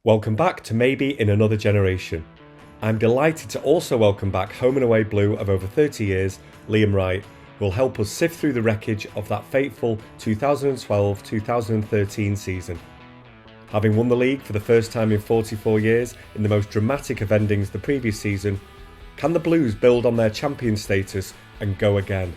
Welcome back to Maybe in Another Generation. I'm delighted to also welcome back home and away blue of over 30 years, Liam Wright, who will help us sift through the wreckage of that fateful 2012-2013 season. Having won the league for the first time in 44 years in the most dramatic of endings the previous season, can the Blues build on their champion status and go again?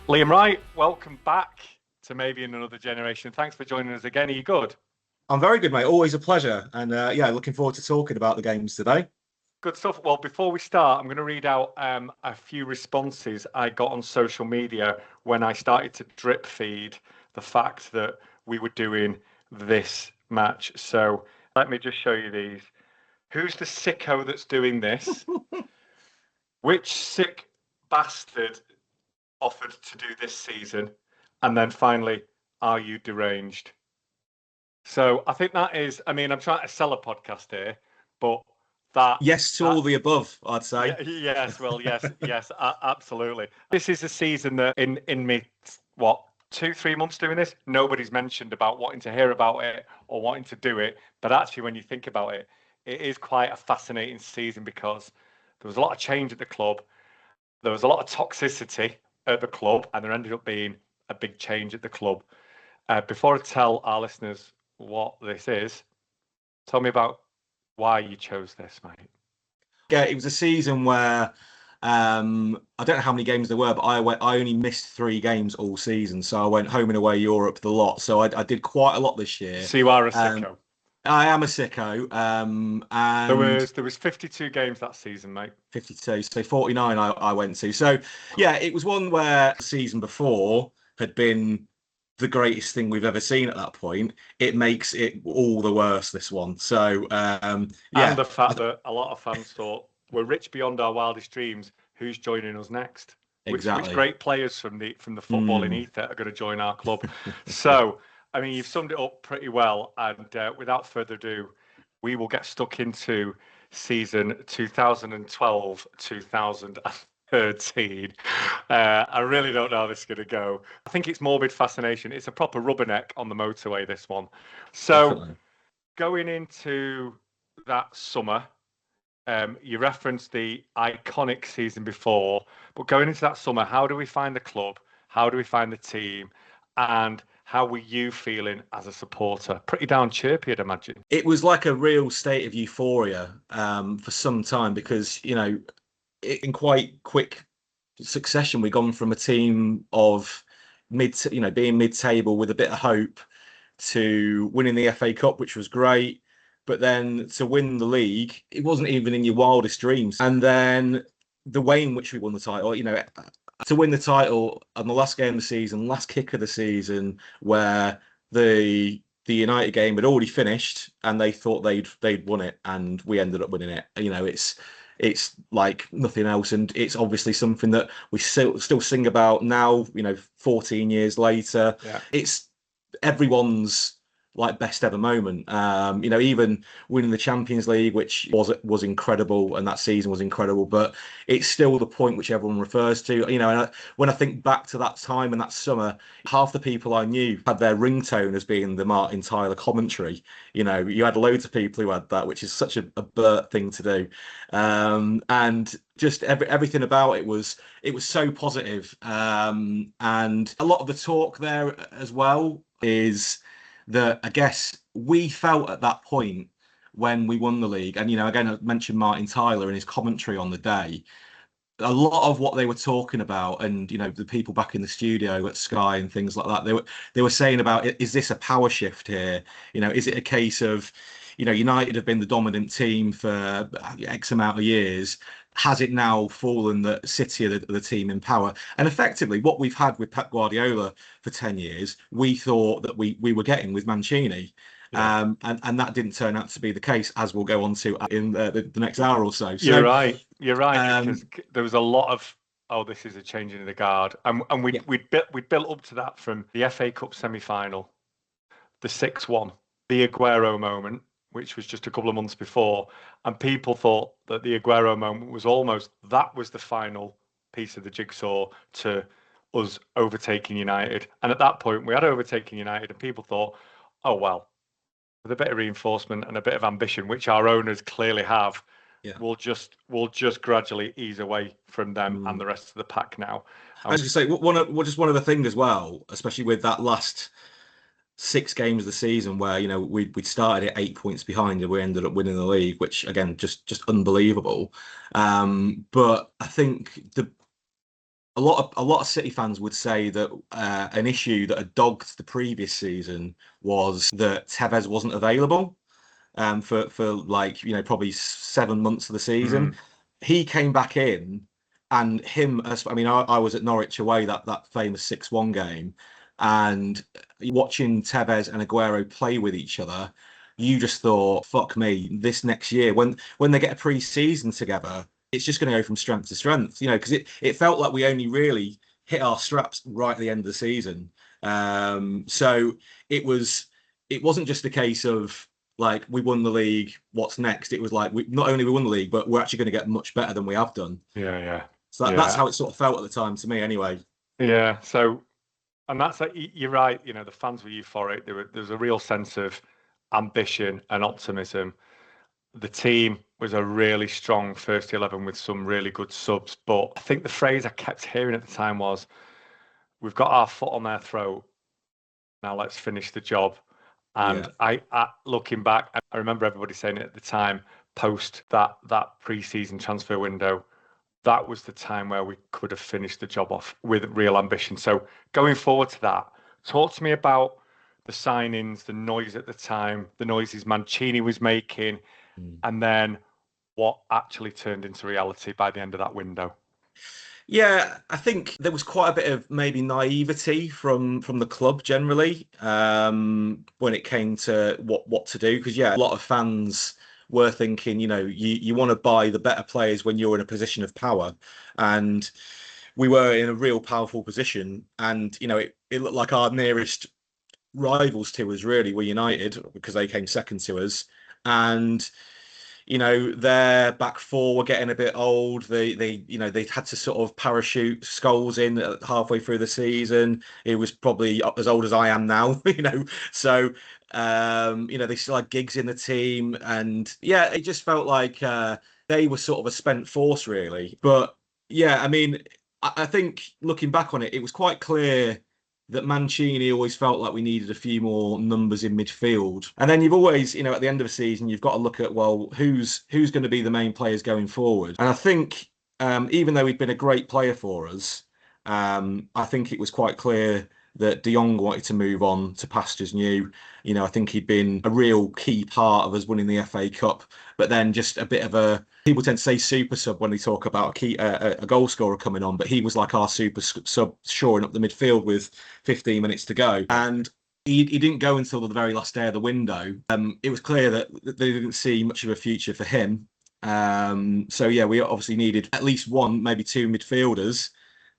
Liam Wright, welcome back to Maybe in Another Generation. Thanks for joining us again. Are you good? I'm very good, mate. Always a pleasure. And looking forward to talking about the games today. Good stuff. Well, before we start, I'm going to read out a few responses I got on social media when I started to drip feed the fact that we were doing this match. So let me just show you these. Who's the sicko that's doing this? Which sick bastard offered to do this season? And then finally, are you deranged? So I think that is, I'm trying to sell a podcast here, but yes to all the above, I'd say. Yes, absolutely. This is a season that in me, 2-3 months doing this, nobody's mentioned about wanting to hear about it or wanting to do it. But actually, when you think about it, it is quite a fascinating season because there was a lot of change at the club. There was a lot of toxicity at the club, and there ended up being a big change at the club. Before I tell our listeners what this is, tell me about why you chose this, mate. Yeah, it was a season where I don't know how many games there were, but I only missed 3 games all season, so I went home and away Europe the lot. So I did quite a lot this year. So you are a sicko. I am a sicko. And there was 52 games that season, mate. 52, so 49 I went to. So yeah, it was one where the season before had been the greatest thing we've ever seen at that point. It makes it all the worse, this one. So and the fact that a lot of fans thought we're rich beyond our wildest dreams. Who's joining us next? Exactly. Which great players from the football in Etihad are going to join our club? So you've summed it up pretty well. And without further ado, we will get stuck into season 2012-2013. I really don't know how this is going to go. I think it's morbid fascination. It's a proper rubberneck on the motorway, this one. So definitely. Going into that summer, you referenced the iconic season before, but going into that summer, how do we find the club? How do we find the team? And how were you feeling as a supporter? Pretty down chirpy, I'd imagine. It was like a real state of euphoria for some time because, in quite quick succession, we've gone from a team of being mid-table with a bit of hope to winning the FA Cup, which was great. But then to win the league, it wasn't even in your wildest dreams. And then the way in which we won the title, to win the title on the last game of the season, last kick of the season, where the United game had already finished and they thought they'd won it, and we ended up winning it. It's like nothing else, and it's obviously something that we still sing about now. 14 years later, yeah. It's everyone's best ever moment. Even winning the Champions League, which was incredible, and that season was incredible, but it's still the point which everyone refers to. And when I think back to that time and that summer, half the people I knew had their ringtone as being the Martin Tyler commentary. You had loads of people who had that, which is such a Bert thing to do. And just everything about it was so positive. And a lot of the talk there as well is that I guess we felt at that point when we won the league, and again I mentioned Martin Tyler and his commentary on the day. A lot of what they were talking about, and the people back in the studio at Sky and things like that, they were saying about, is this a power shift here? Is it a case of United have been the dominant team for X amount of years? Has it now fallen that City are the team in power? And effectively, what we've had with Pep Guardiola for 10 years, we thought that we were getting with Mancini. Yeah. And that didn't turn out to be the case, as we'll go on to in the next hour or so. You're right. Because there was a lot of, this is a changing of the guard. And we'd built up to that from the FA Cup semi-final, the 6-1, the Aguero moment, which was just a couple of months before, and people thought that the Aguero moment was the final piece of the jigsaw to us overtaking United. And at that point, we had overtaken United, and people thought, oh well, with a bit of reinforcement and a bit of ambition, which our owners clearly have, Yeah. we'll just gradually ease away from them and Mm. the rest of the pack now. I was going to say one other thing as well, especially with that last 6 games of the season where we'd started at 8 points behind and we ended up winning the league, which again just unbelievable. But I think a lot of City fans would say that an issue that had dogged the previous season was that Tevez wasn't available for like probably 7 months of the season. Mm, He came back in, and I mean, I was at Norwich away that famous 6-1 game, and watching Tevez and Aguero play with each other, you just thought, fuck me, this next year when they get a pre-season together, it's just going to go from strength to strength, because it felt like we only really hit our straps right at the end of the season. So it wasn't just a case of like we won the league, what's next? It was like not only we won the league, but we're actually going to get much better than we have done. yeah, So that's yeah, how it sort of felt at the time to me, anyway. yeah. So, and that's like, you're right. The fans were euphoric. There was a real sense of ambition and optimism. The team was a really strong first 11 with some really good subs. But I think the phrase I kept hearing at the time was, "We've got our foot on their throat. Now let's finish the job." Yeah. And looking back, I remember everybody saying it at the time, post that pre-season transfer window, that was the time where we could have finished the job off with real ambition. So going forward to that, talk to me about the signings, the noise at the time, the noises Mancini was making, Mm. and then what actually turned into reality by the end of that window. Yeah, I think there was quite a bit of maybe naivety from the club generally when it came to what to do. Because yeah, a lot of fans were thinking, you want to buy the better players when you're in a position of power, and we were in a real powerful position. And it looked like our nearest rivals to us really were United because they came second to us, and their back four were getting a bit old. They had to sort of parachute Scholes in halfway through the season. It was probably as old as I am now, So, they still had Giggs in the team, and yeah, it just felt like they were sort of a spent force, really. But yeah, I mean, I think looking back on it, it was quite clear that Mancini always felt like we needed a few more numbers in midfield. And then you've always, at the end of a season, you've got to look at, well, who's going to be the main players going forward. And I think even though he'd been a great player for us, I think it was quite clear that De Jong wanted to move on to pastures new. I think he'd been a real key part of us winning the FA Cup, but then just a bit of a, people tend to say super sub when they talk about a goal scorer coming on, but he was like our super sub shoring up the midfield with 15 minutes to go. And he didn't go until the very last day of the window. It was clear that they didn't see much of a future for him. So yeah, we obviously needed at least one, maybe two midfielders.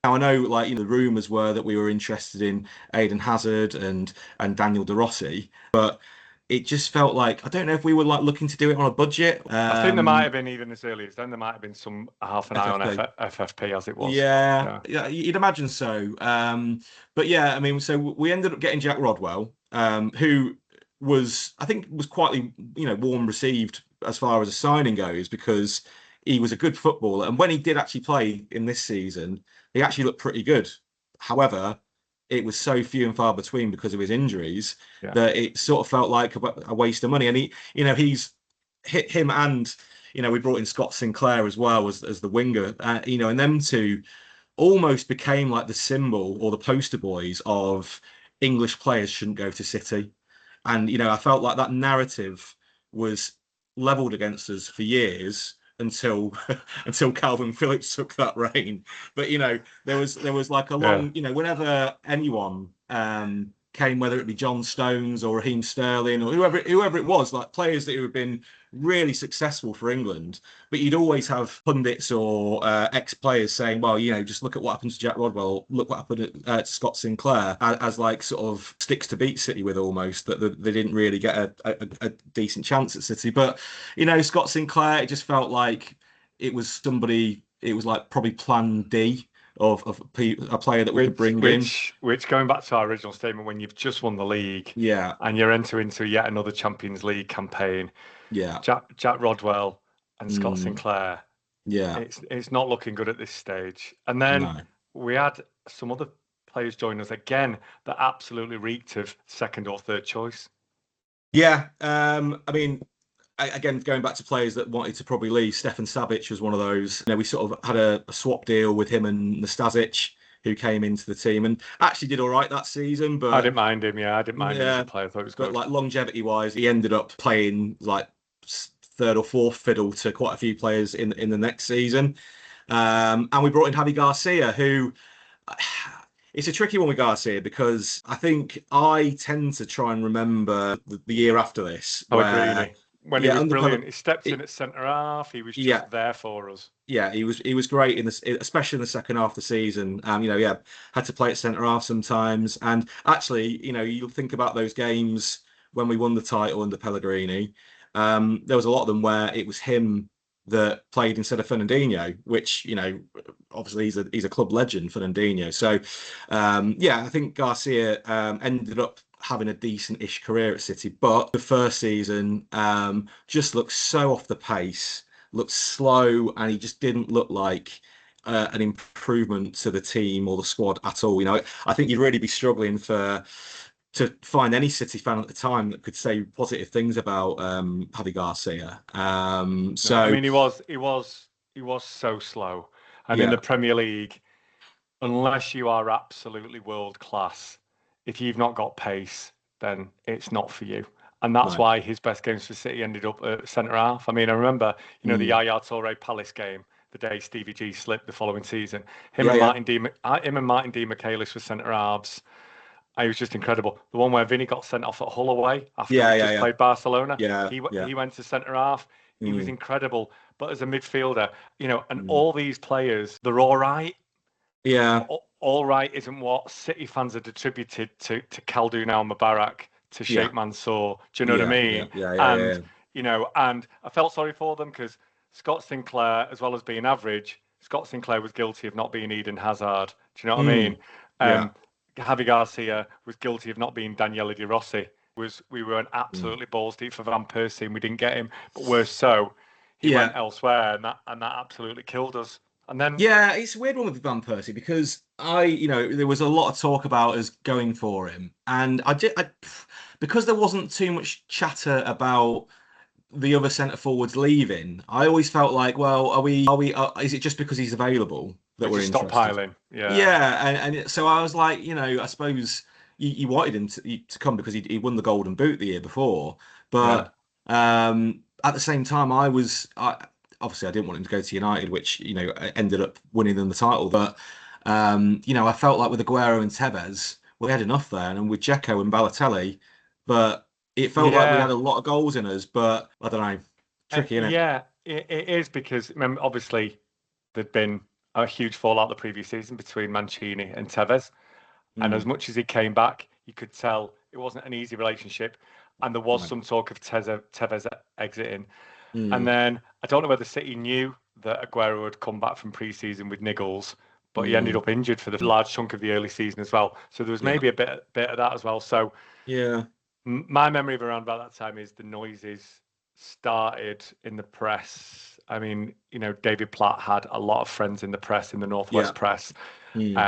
Now I know, like the rumours were that we were interested in Eden Hazard and Daniel De Rossi, but it just felt like I don't know if we were like looking to do it on a budget. I think there might have been even as early as then. There might have been some half an eye on FFP. FFP as it was. Yeah, Yeah. yeah, you'd imagine so. But yeah, I mean, so we ended up getting Jack Rodwell, who I think was quite, warm received as far as a signing goes because he was a good footballer, and when he did actually play in this season, he actually looked pretty good. However, it was so few and far between because of his injuries Yeah. that it sort of felt like a waste of money. And he's hit him, and we brought in Scott Sinclair as well as the winger, and them two almost became like the symbol or the poster boys of English players shouldn't go to City. And I felt like that narrative was leveled against us for years until until Calvin Phillips took that reign. But there was like a Yeah. long, whenever anyone came, whether it be John Stones or Raheem Sterling or whoever it was, like players that have been really successful for England, but you'd always have pundits or ex-players saying, well, just look at what happened to Jack Rodwell, look what happened to Scott Sinclair, as like sort of sticks to beat City with almost, that they didn't really get a decent chance at City. But, Scott Sinclair, it just felt like it was somebody, it was like probably plan D. a player that we could bring in. Which going back to our original statement, when you've just won the league, Yeah, and you're entering into yet another Champions League campaign, yeah, Jack Rodwell and Scott mm, Sinclair, yeah. it's not looking good at this stage. And then No. we had some other players join us again that absolutely reeked of second or third choice. Yeah, I mean, again, going back to players that wanted to probably leave, Stefan Savic was one of those. We sort of had a swap deal with him and Nastasic, who came into the team and actually did all right that season. I But didn't mind him. Yeah, I didn't mind him as a yeah, player. I thought he was but good. like longevity wise, he ended up playing like third or fourth fiddle to quite a few players in the next season. And we brought in Javi Garcia, who it's a tricky one with Garcia because I think I tend to try and remember the year after this where Pellegrini, when he yeah was under brilliant, he stepped in it, at centre half. He was yeah just there for us. yeah he was great in this, especially in the second half of the season. Yeah, had to play at centre half sometimes, and actually you think about those games when we won the title under Pellegrini. There was a lot of them where it was him that played instead of Fernandinho, which obviously he's a club legend, Fernandinho. So yeah, I think Garcia ended up having a decent-ish career at City, but the first season just looked so off the pace, looked slow, and he just didn't look like an improvement to the team or the squad at all. I think you'd really be struggling to find any City fan at the time that could say positive things about Javi Garcia. No, I So mean he was so slow, and in the yeah, Premier League, unless you are absolutely world class, if you've not got pace, then it's not for you. And that's no, why his best games for City ended up at centre half. I mean, I remember, the mm, Yaya Toure Palace game, the day Stevie G slipped the following season. yeah, yeah, Him and Martin D. Michaelis were centre halves. He was just incredible. The one where Vinny got sent off at Hull away after yeah, we yeah, just yeah, played Barcelona. yeah, yeah, He went to centre half. He was mm, incredible. But as a midfielder, and mm, all these players, they're all right. yeah, But all right isn't what City fans had attributed to Khaldoon Al Mubarak, to yeah, Sheikh Mansour. Do you know what I yeah, yeah, mean? yeah, yeah, And yeah. and I felt sorry for them because Scott Sinclair, as well as being average, Scott Sinclair was guilty of not being Eden Hazard. Do you know what I mean? Mm, yeah, Javi Garcia was guilty of not being Daniele De Rossi. We were an mm, absolutely balls deep for Van Persie and we didn't get him. But worse so, he went yeah. elsewhere and that absolutely killed us. And then Yeah, it's a weird one with Van Persie because there was a lot of talk about us going for him, and because there wasn't too much chatter about the other centre forwards leaving. I always felt like, well, is it just because he's available that we we're just stopped interested? piling. Yeah. Yeah, so I was like, I suppose you wanted him to come because he won the Golden Boot the year before, Yeah. but at the same time, obviously I didn't want him to go to United, which ended up winning them the title. But I felt like with Aguero and Tevez, we had enough there, and with Dzeko and Balotelli, but it felt like we Yeah. had a lot of goals in us. But I don't know, tricky, innit? Yeah, it is because remember, obviously there'd been a huge fallout the previous season between Mancini and Tevez. And as Mm, much as he came back, you could tell it wasn't an easy relationship. And there was no. some talk of Tevez exiting. And Mm, then I don't know whether City knew that Aguero had come back from pre-season with niggles, but he ended mm, up injured for the large chunk of the early season as well. So there was yeah, maybe a bit of that as well. So yeah, my memory of around about that time is the noises started in the press. I mean, David Platt had a lot of friends in the press, in the yeah. Northwest press, Mm,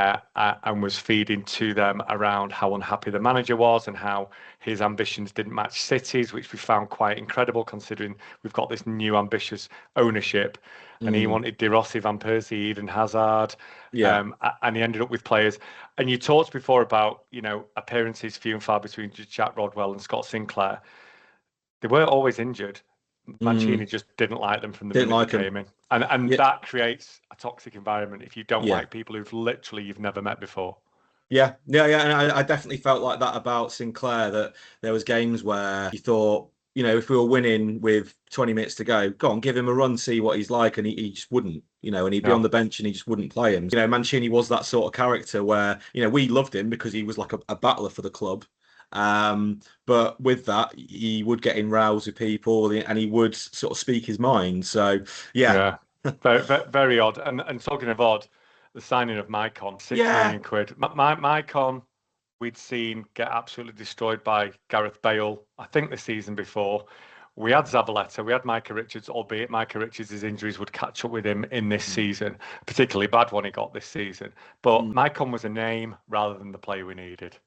and was feeding to them around how unhappy the manager was and how his ambitions didn't match City's, which we found quite incredible considering we've got this new ambitious ownership. And he mm, wanted De Rossi, Van Persie, Eden Hazard, yeah. and he ended up with players. And you talked before about, appearances few and far between Jack Rodwell and Scott Sinclair. They weren't always injured. Mancini Mm, just didn't like them from the didn't minute they like him. came in. And Yeah, that creates a toxic environment if you don't yeah. like people who've literally you've never met before. Yeah, yeah, yeah, and I definitely felt like that about Sinclair. That there was games where you thought, if we were winning with 20 minutes to go on, give him a run, see what he's like, and he just wouldn't, and he'd be on No. the bench and he just wouldn't play him. Mancini was that sort of character where we loved him because he was like a battler for the club. But with that, he would get in rows with people and he would sort of speak his mind. So yeah, Yeah. Very, very, very odd. And talking of odd, the signing of Mycon, six Yeah. million quid. Mycon, we'd seen get absolutely destroyed by Gareth Bale, I think the season before. We had Zabaleta, we had Micah Richards, albeit Micah Richards' injuries would catch up with him in this season, particularly bad one he got this season. But Mycon was a name rather than the player we needed.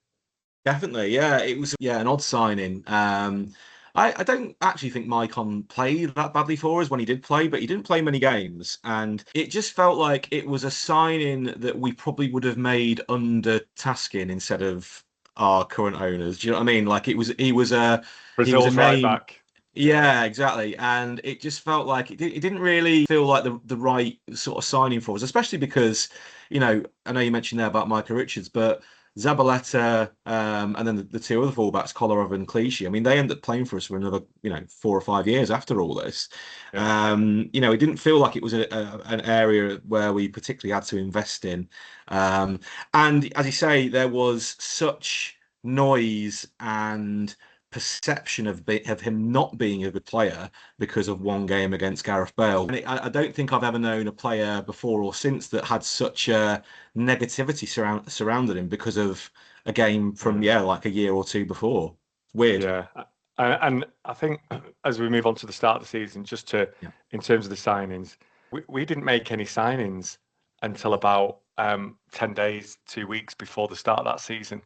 Definitely, yeah. It was an odd signing. I don't actually think Maicon played that badly for us when he did play, but he didn't play many games, and it just felt like it was a signing that we probably would have made under Taskin instead of our current owners. Do you know what I mean? Like he was a Brazil's right name. back. Yeah, exactly. And it just felt like it didn't really feel like the right sort of signing for us, especially because, I know you mentioned there about Micah Richards, but Zabaleta, and then the two other fullbacks, Kolarov and Clichy, I mean, they ended up playing for us for another, 4 or 5 years after all this. Yeah. It didn't feel like it was an area where we particularly had to invest in. And as you say, there was such noise and perception of him not being a good player because of one game against Gareth Bale. And I don't think I've ever known a player before or since that had such a negativity surrounded him because of a game from like a year or two before. Weird. Yeah. And I think as we move on to the start of the season, in terms of the signings, we didn't make any signings until about 10 days, 2 weeks before the start of that season.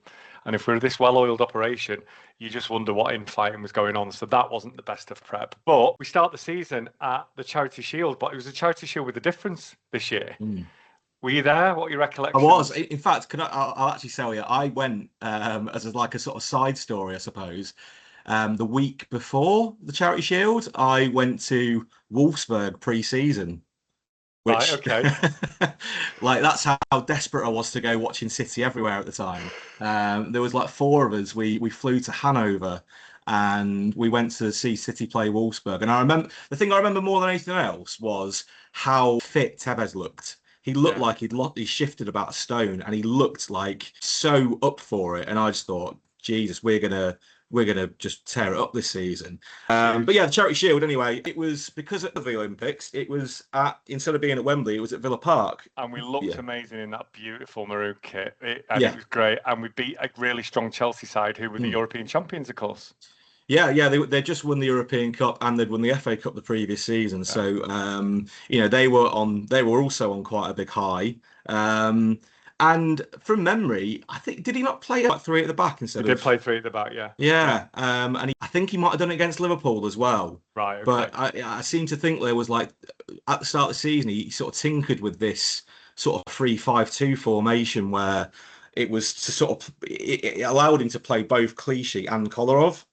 And if we're this well-oiled operation, you just wonder what infighting was going on. So that wasn't the best of prep. But we start the season at the Charity Shield, but it was a Charity Shield with a difference this year. Were you there? What are your I recollections? was. In fact, I'll actually tell you, I went like a sort of side story, I suppose. The week before the Charity Shield, I went to Wolfsburg pre-season, Right, which okay. like that's how desperate I was to go watching City everywhere at the time. There was like four of us. We flew to Hanover and we went to see City play Wolfsburg. And I remember the thing I remember more than anything else was how fit Tevez looked. He looked like he shifted about a stone, and he looked like so up for it. And I just thought, Jesus, we're gonna just tear it up this season. But yeah, the Charity Shield anyway. It was because of the Olympics. It was instead of being at Wembley, it was at Villa Park. And we looked amazing in that beautiful maroon kit. It was great. And we beat a really strong Chelsea side who were the European champions, of course. Yeah, they just won the European Cup and they'd won the FA Cup the previous season. So they were also on quite a big high. And from memory, I think did he not play like three at the back instead of? He did play three at the back, yeah. Yeah, and I think he might have done it against Liverpool as well. Right, okay. But I seem to think there was like at the start of the season he sort of tinkered with this sort of 3-5-2 formation where it was to sort of it allowed him to play both Clichy and Kolarov.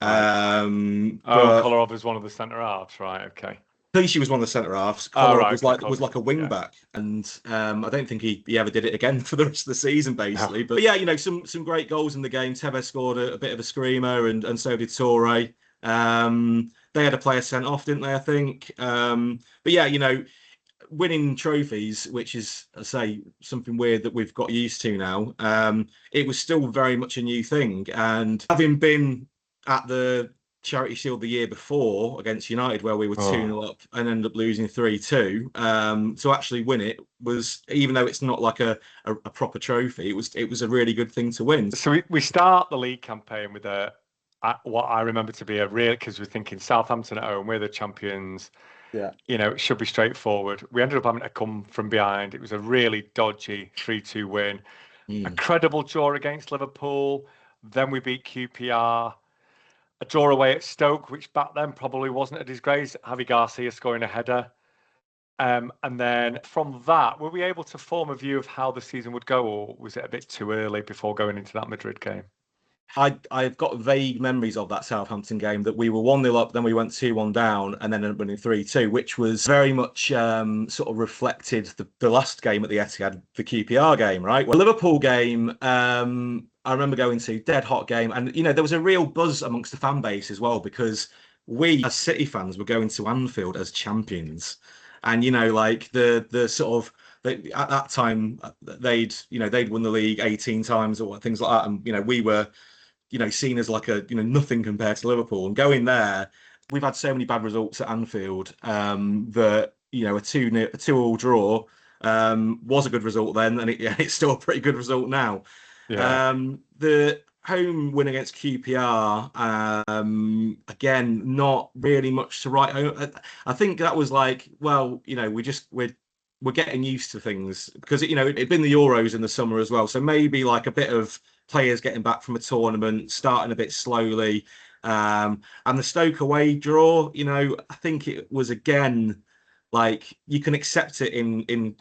Right. But Kolarov was one of the centre halves, right? Okay. Clichy was one of the centre halves. Kolarov was like a wing yeah. back, and I don't think he ever did it again for the rest of the season, basically. No. But yeah, some great goals in the game. Tevez scored a bit of a screamer, and so did Toure. They had a player sent off, didn't they? I think. But yeah, winning trophies, which is, I say, something weird that we've got used to now. It was still very much a new thing, and having been at the Charity Shield the year before against United, where we were 2-0 up and ended up losing 3-2, to actually win it was, even though it's not like a proper trophy, it was a really good thing to win. So we start the league campaign with what I remember to be a real, because we're thinking Southampton at home, we're the champions. Yeah. It should be straightforward. We ended up having to come from behind. It was a really dodgy 3-2 win. A credible draw against Liverpool. Then we beat QPR. A draw away at Stoke, which back then probably wasn't a disgrace. Javi Garcia scoring a header. And then from that, were we able to form a view of how the season would go, or was it a bit too early before going into that Madrid game? I've got vague memories of that Southampton game that we were 1-0 up, then we went 2-1 down, and then ended up winning 3-2, which was very much sort of reflected the last game at the Etihad, the QPR game, right? Well, Liverpool game, I remember going to dead hot game, and there was a real buzz amongst the fan base as well, because we as City fans were going to Anfield as champions, and like the sort of at that time they'd won the league 18 times or things like that, and we were seen as like a nothing compared to Liverpool, and going there, we've had so many bad results at Anfield that a 2-2 draw was a good result then, and it's still a pretty good result now. Yeah. The home win against QPR, again, not really much to write home. I think that was like, well, we're getting used to things because it'd been the Euros in the summer as well, so maybe like a bit of players getting back from a tournament, starting a bit slowly. And the Stoke away draw, I think it was again like you can accept it in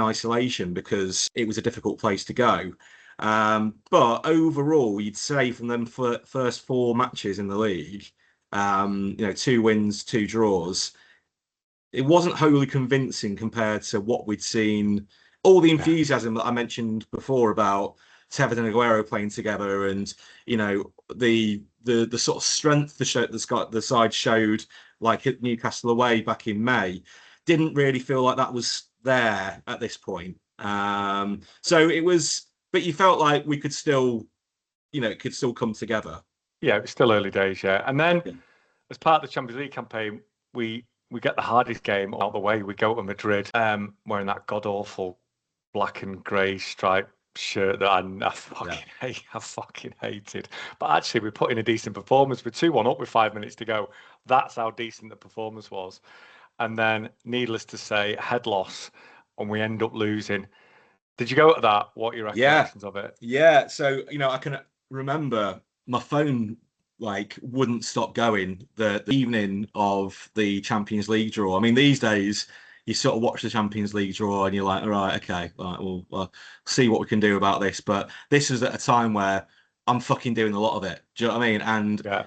isolation because it was a difficult place to go. But overall, you'd say from them first four matches in the league, 2 wins, 2 draws, it wasn't wholly convincing compared to what we'd seen. All the Yeah. enthusiasm that I mentioned before about Tevez and Aguero playing together, and the sort of strength the side showed, like at Newcastle away back in May, didn't really feel like that was there at this point. So it was, but you felt like we could still, it could still come together. Yeah, it's still early days, yeah. And then Yeah. as part of the Champions League campaign, we get the hardest game out of the way. We go to Madrid, wearing that god awful black and grey striped shirt that I fucking hate. I fucking hated. But actually, we put in a decent performance. We're 2-1 up with 5 minutes to go. That's how decent the performance was. And then, needless to say, head loss, and we end up losing. Did you go to that? What are your Yeah, recollections of it? yeah. So I can remember my phone like wouldn't stop going the evening of the Champions League draw. I mean, these days you sort of watch the Champions League draw and you're like, all right, okay, right, we'll see what we can do about this. But this was at a time where I'm fucking doing a lot of it. Do you know what I mean? And Yeah.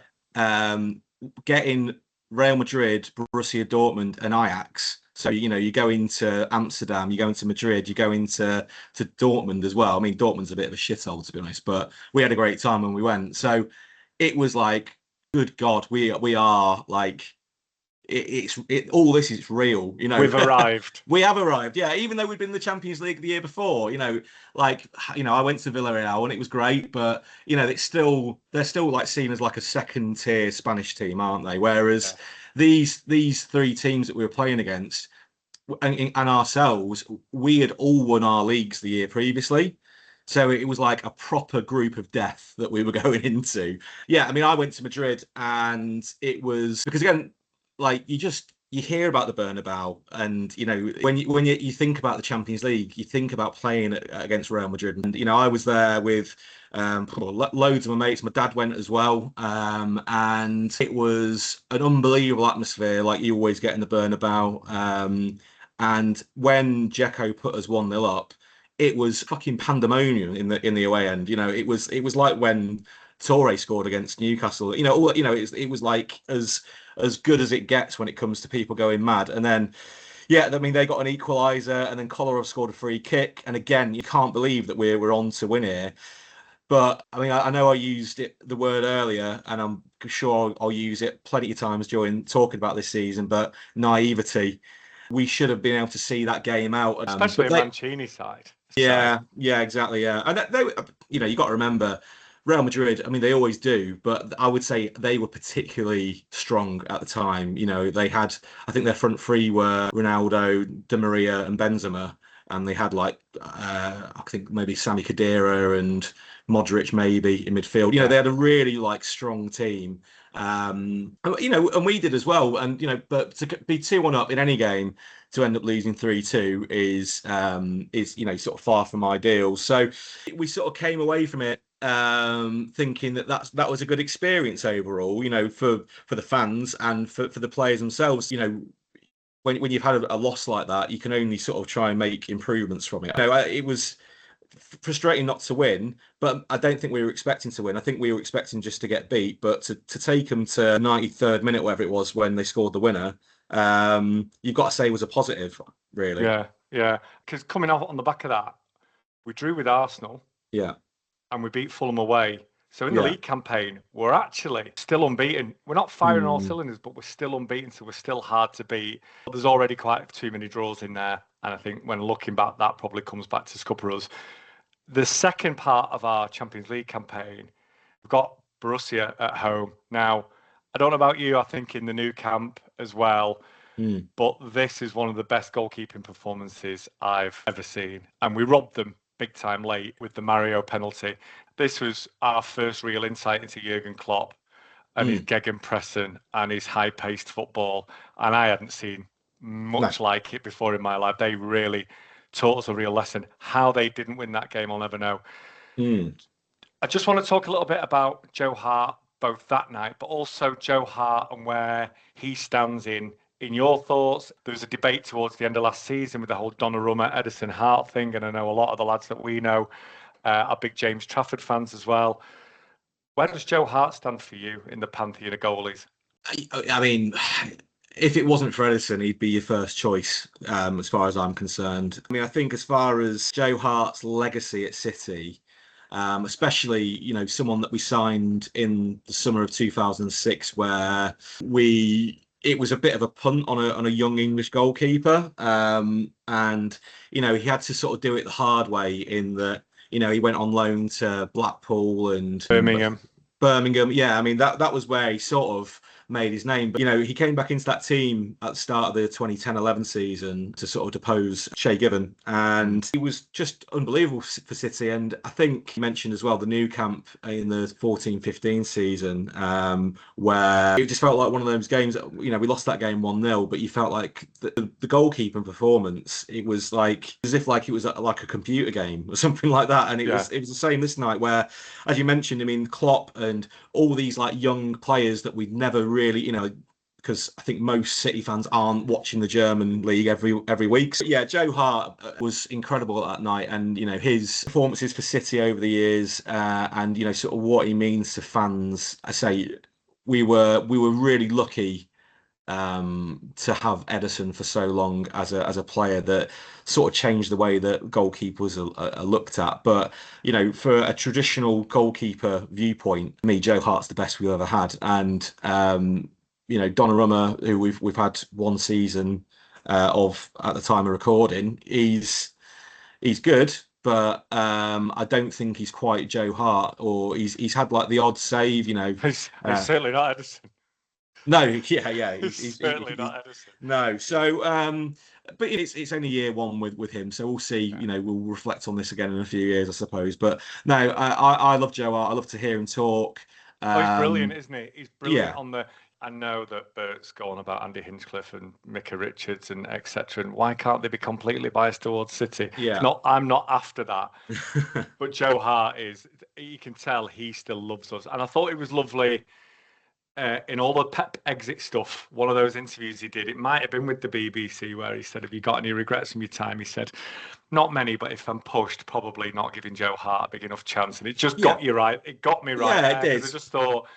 getting Real Madrid, Borussia Dortmund, and Ajax. So you go into Amsterdam, you go into Madrid, you go into Dortmund as well. I mean, Dortmund's a bit of a shithole to be honest, but we had a great time when we went. So it was like, good God, we are like all this is real. We've arrived. We have arrived. Yeah, even though we'd been in the Champions League the year before, I went to Villarreal and it was great, but they're still like seen as like a second tier Spanish team, aren't they? Whereas Yeah. these three teams that we were playing against and ourselves, we had all won our leagues the year previously. So it was like a proper group of death that we were going into. Yeah, I mean, I went to Madrid and it was because again, like you hear about the Bernabeu, and when you think about the Champions League, you think about playing against Real Madrid, and I was there with loads of my mates. My dad went as well, and it was an unbelievable atmosphere, like you always get in the Bernabeu. And when Dzeko put us 1-0 up, it was fucking pandemonium in the away end. It was like when Torre scored against Newcastle. It was like as good as it gets when it comes to people going mad. And then, yeah, I mean, they got an equaliser, and then Kolarov scored a free kick. And again, you can't believe that we're on to win here. But I mean, I know I used the word earlier, and I'm sure I'll use it plenty of times during talking about this season. But naivety, we should have been able to see that game out, Especially but a Mancini side. yeah, yeah, exactly. Yeah. And you got to remember Real Madrid, I mean, they always do, but I would say they were particularly strong at the time. They had, I think their front three were Ronaldo, Di Maria, and Benzema. And they had I think maybe Sami Khedira and Modric maybe in midfield. They had a really strong team. And we did as well. And but to be 2-1 up in any game to end up losing 3-2 is sort of far from ideal. So we sort of came away from it thinking that was a good experience overall. For the fans and for the players themselves. When you've had a loss like that, you can only sort of try and make improvements from it. It was frustrating not to win, but I don't think we were expecting to win. I think we were expecting just to get beat, but to take them to 93rd minute, whatever it was, when they scored the winner, you've got to say was a positive, really. Yeah, yeah. Because coming off on the back of that, we drew with Arsenal. Yeah. And we beat Fulham away. So in the Yeah. league campaign, we're actually still unbeaten. We're not firing all Mm. cylinders, but we're still unbeaten, so we're still hard to beat. There's already quite too many draws in there, and I think when looking back, that probably comes back to scupper us. The second part of our Champions League campaign, we've got Borussia at home. Now, I don't know about you, I think in the new camp as well, Mm. But this is one of the best goalkeeping performances I've ever seen. And we robbed them big time late with the Mario penalty. This was our first real insight into Jurgen Klopp and his Mm. gegenpressing and his high-paced football. And I hadn't seen No. much like it before in my life. They really taught us a real lesson. How they didn't win that game, I'll never know. Mm. I just want to talk a little bit about Joe Hart, both that night, but also Joe Hart and where he stands in your thoughts. There was a debate towards the end of last season with the whole Donnarumma, Edison Hart thing, and I know a lot of the lads that we know are big James Trafford fans as well. Where does Joe Hart stand for you in the pantheon of goalies? I mean, if it wasn't for Edison, he'd be your first choice, as far as I'm concerned. I mean, I think as far as Joe Hart's legacy at City, especially, someone that we signed in the summer of 2006, where it was a bit of a punt on a young English goalkeeper. And, he had to sort of do it the hard way in that, he went on loan to Blackpool and Birmingham. Birmingham. Yeah, I mean that was where he sort of made his name. But he came back into that team at the start of the 2010-11 season to sort of depose Shay Given, and he was just unbelievable for City. And I think you mentioned as well the new camp in the 14-15 season, where it just felt like one of those games that, we lost that game 1-0, but you felt like the goalkeeping performance, it was like as if like it was like a computer game or something like that. And it was the same this night, where, as you mentioned, I mean, Klopp and all these like young players that we'd never really, because I think most City fans aren't watching the German league every week. So yeah, Joe Hart was incredible that night, and his performances for City over the years, and sort of what he means to fans. I say we were really lucky to have Edison for so long as a player that sort of changed the way that goalkeepers are looked at. But for a traditional goalkeeper viewpoint, me, Joe Hart's the best we've ever had. And Donnarumma, who we've had one season of at the time of recording, he's good. But I don't think he's quite Joe Hart, or he's had like the odd save, He's certainly not Edison. No, yeah. He's certainly not Edison. No. So, but it's only year one with him, so we'll see. We'll reflect on this again in a few years, I suppose. But no, I love Joe Hart. I love to hear him talk. Oh, he's brilliant, isn't he? He's brilliant Yeah. on the. I know that Bert's gone about Andy Hinchcliffe and Micah Richards and etc. And why can't they be completely biased towards City? Yeah. I'm not after that. But Joe Hart is. You can tell he still loves us, and I thought it was lovely. In all the Pep exit stuff, one of those interviews he did, it might have been with the BBC, where he said, "Have you got any regrets from your time?" He said, "Not many, but if I'm pushed, probably not giving Joe Hart a big enough chance." And it just got you right. It got me right. Yeah, it did. I just thought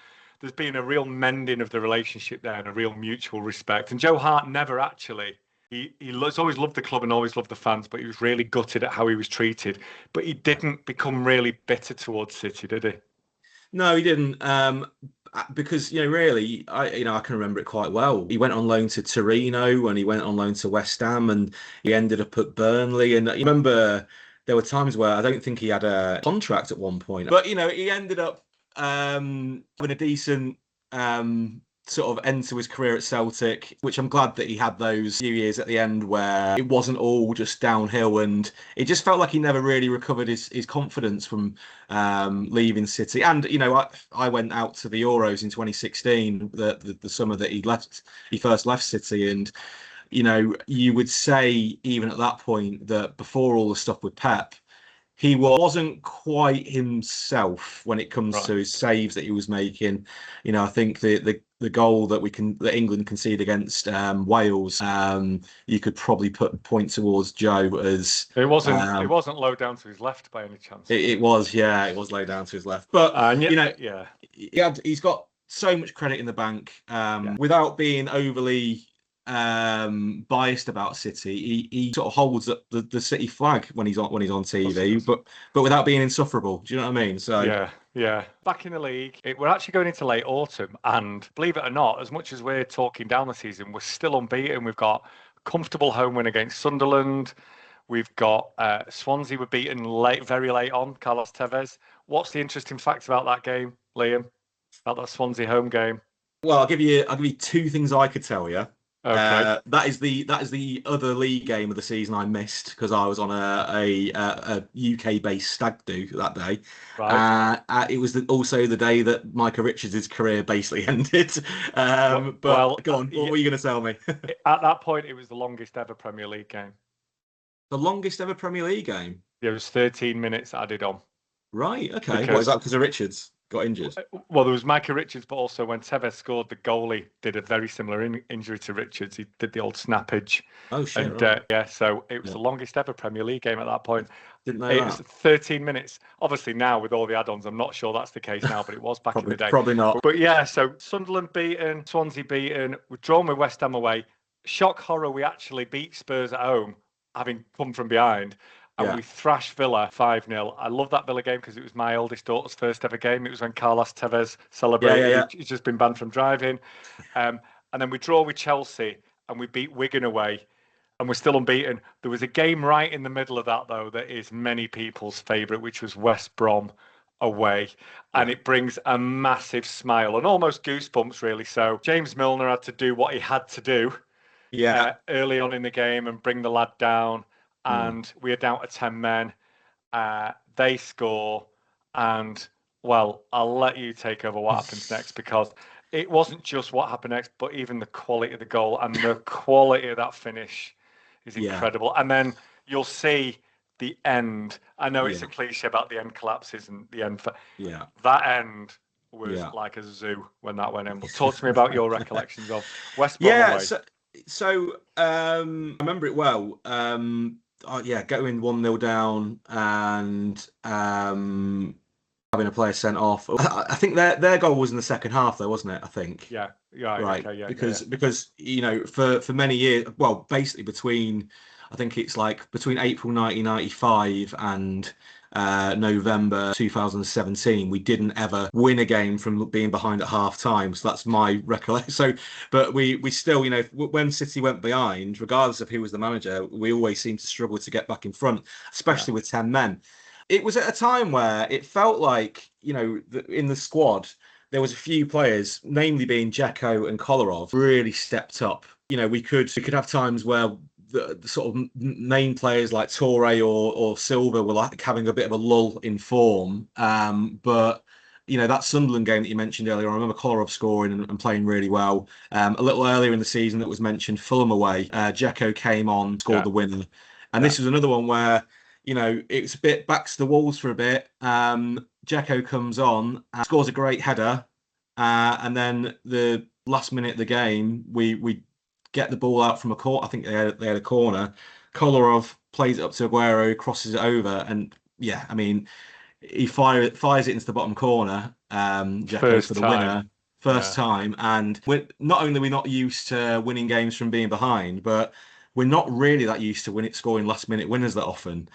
there's been a real mending of the relationship there and a real mutual respect. And Joe Hart never actually. He's always loved the club and always loved the fans, but he was really gutted at how he was treated. But he didn't become really bitter towards City, did he? No, he didn't. Because really, I can remember it quite well. He went on loan to Torino, and he went on loan to West Ham, and he ended up at Burnley. And I remember there were times where I don't think he had a contract at one point, but he ended up having a decent sort of end to his career at Celtic, which I'm glad that he had those few years at the end where it wasn't all just downhill, and it just felt like he never really recovered his confidence from leaving City. And I went out to the Euros in 2016, the summer that he first left City, and you would say even at that point that before all the stuff with Pep, he wasn't quite himself when it comes to his saves that he was making. I think the goal that England conceded against Wales, you could probably point towards Joe as it wasn't low down to his left by any chance. It was low down to his left, but he's got so much credit in the bank without being overly biased about City. He sort of holds up the City flag when he's on TV, but without being insufferable. Do you know what I mean? So yeah. Back in the league, we're actually going into late autumn, and believe it or not, as much as we're talking down the season, we're still unbeaten. We've got a comfortable home win against Sunderland. We've got Swansea were beaten very late on, Carlos Tevez. What's the interesting fact about that game, Liam? About that Swansea home game? Well, I'll give you two things I could tell you. Okay. That is the other league game of the season I missed because I was on a UK based stag do that day. Right. It was also the day that Micah Richards' career basically ended. But Well, go on, what yeah, were you going to tell me? at that point, it was the longest ever Premier League game. The longest ever Premier League game. There was 13 minutes added on Right. Okay. What is because, that? Because of Richards got injured. well, there was Micah Richards, but also when Tevez scored, the goalie did a very similar injury to Richards. He did the old snappage. Oh shit! And Right. yeah, so it was Yeah. the longest ever Premier League game at that point. Didn't know It was that. 13 minutes. Obviously, now with all the add-ons, I'm not sure that's the case now, but it was back in Probably the day. probably not. But yeah, so Sunderland beaten, Swansea beaten, we've drawn with West Ham away. Shock horror, we actually beat Spurs at home, having come from behind, and Yeah. we thrashed Villa 5-0. I love that Villa game because it was my oldest daughter's first ever game. It was when Carlos Tevez celebrated. Yeah. He's just been banned from driving. And then we draw with Chelsea and we beat Wigan away and we're still unbeaten. There was a game right in the middle of that, though, that is many people's favourite, which was West Brom away. And Yeah. it brings a massive smile and almost goosebumps, really. So James Milner had to do what he had to do Yeah. early on in the game and bring the lad down. Mm. And we are down to 10 men. They score. And, well, I'll let you take over what happens next because it wasn't just what happened next, but even the quality of the goal and the quality of that finish is Yeah. incredible. And then you'll see the end. I know it's Yeah. a cliche about the end collapses and the end. Yeah. That end was Yeah. like a zoo when that went in. But talk to me about your recollections of West Brom Yeah. away. I remember it well. Yeah, going 1-0 down and having a player sent off. I think their goal was in the second half, though, wasn't it? I think. Yeah. Right. Right. Okay. Yeah. Because you know for many years, well, basically I think it's like between April 1995 and November 2017, we didn't ever win a game from being behind at half time. So that's my recollection. So, but we still, you know, when City went behind, regardless of who was the manager, we always seemed to struggle to get back in front, especially with 10 men. It was at a time where it felt like, you know, in the squad, there was a few players, namely being Dzeko and Kolarov, really stepped up. You know, we could have times where the sort of main players like Toure or Silva were like having a bit of a lull in form. But you know, that Sunderland game that you mentioned earlier, I remember Kolarov scoring and playing really well. A little earlier in the season that was mentioned, Fulham away, Dzeko came on, scored the winner. And this was another one where, you know, it's a bit back to the walls for a bit. Dzeko comes on, scores a great header, and then the last minute of the game, we get the ball out from a corner. I think they had a corner. Kolarov plays it up to Aguero, crosses it over, and yeah, I mean, he fires it into the bottom corner. Dzeko for the winner, first time. And not only are we not used to winning games from being behind, but we're not really that used to scoring last minute winners that often.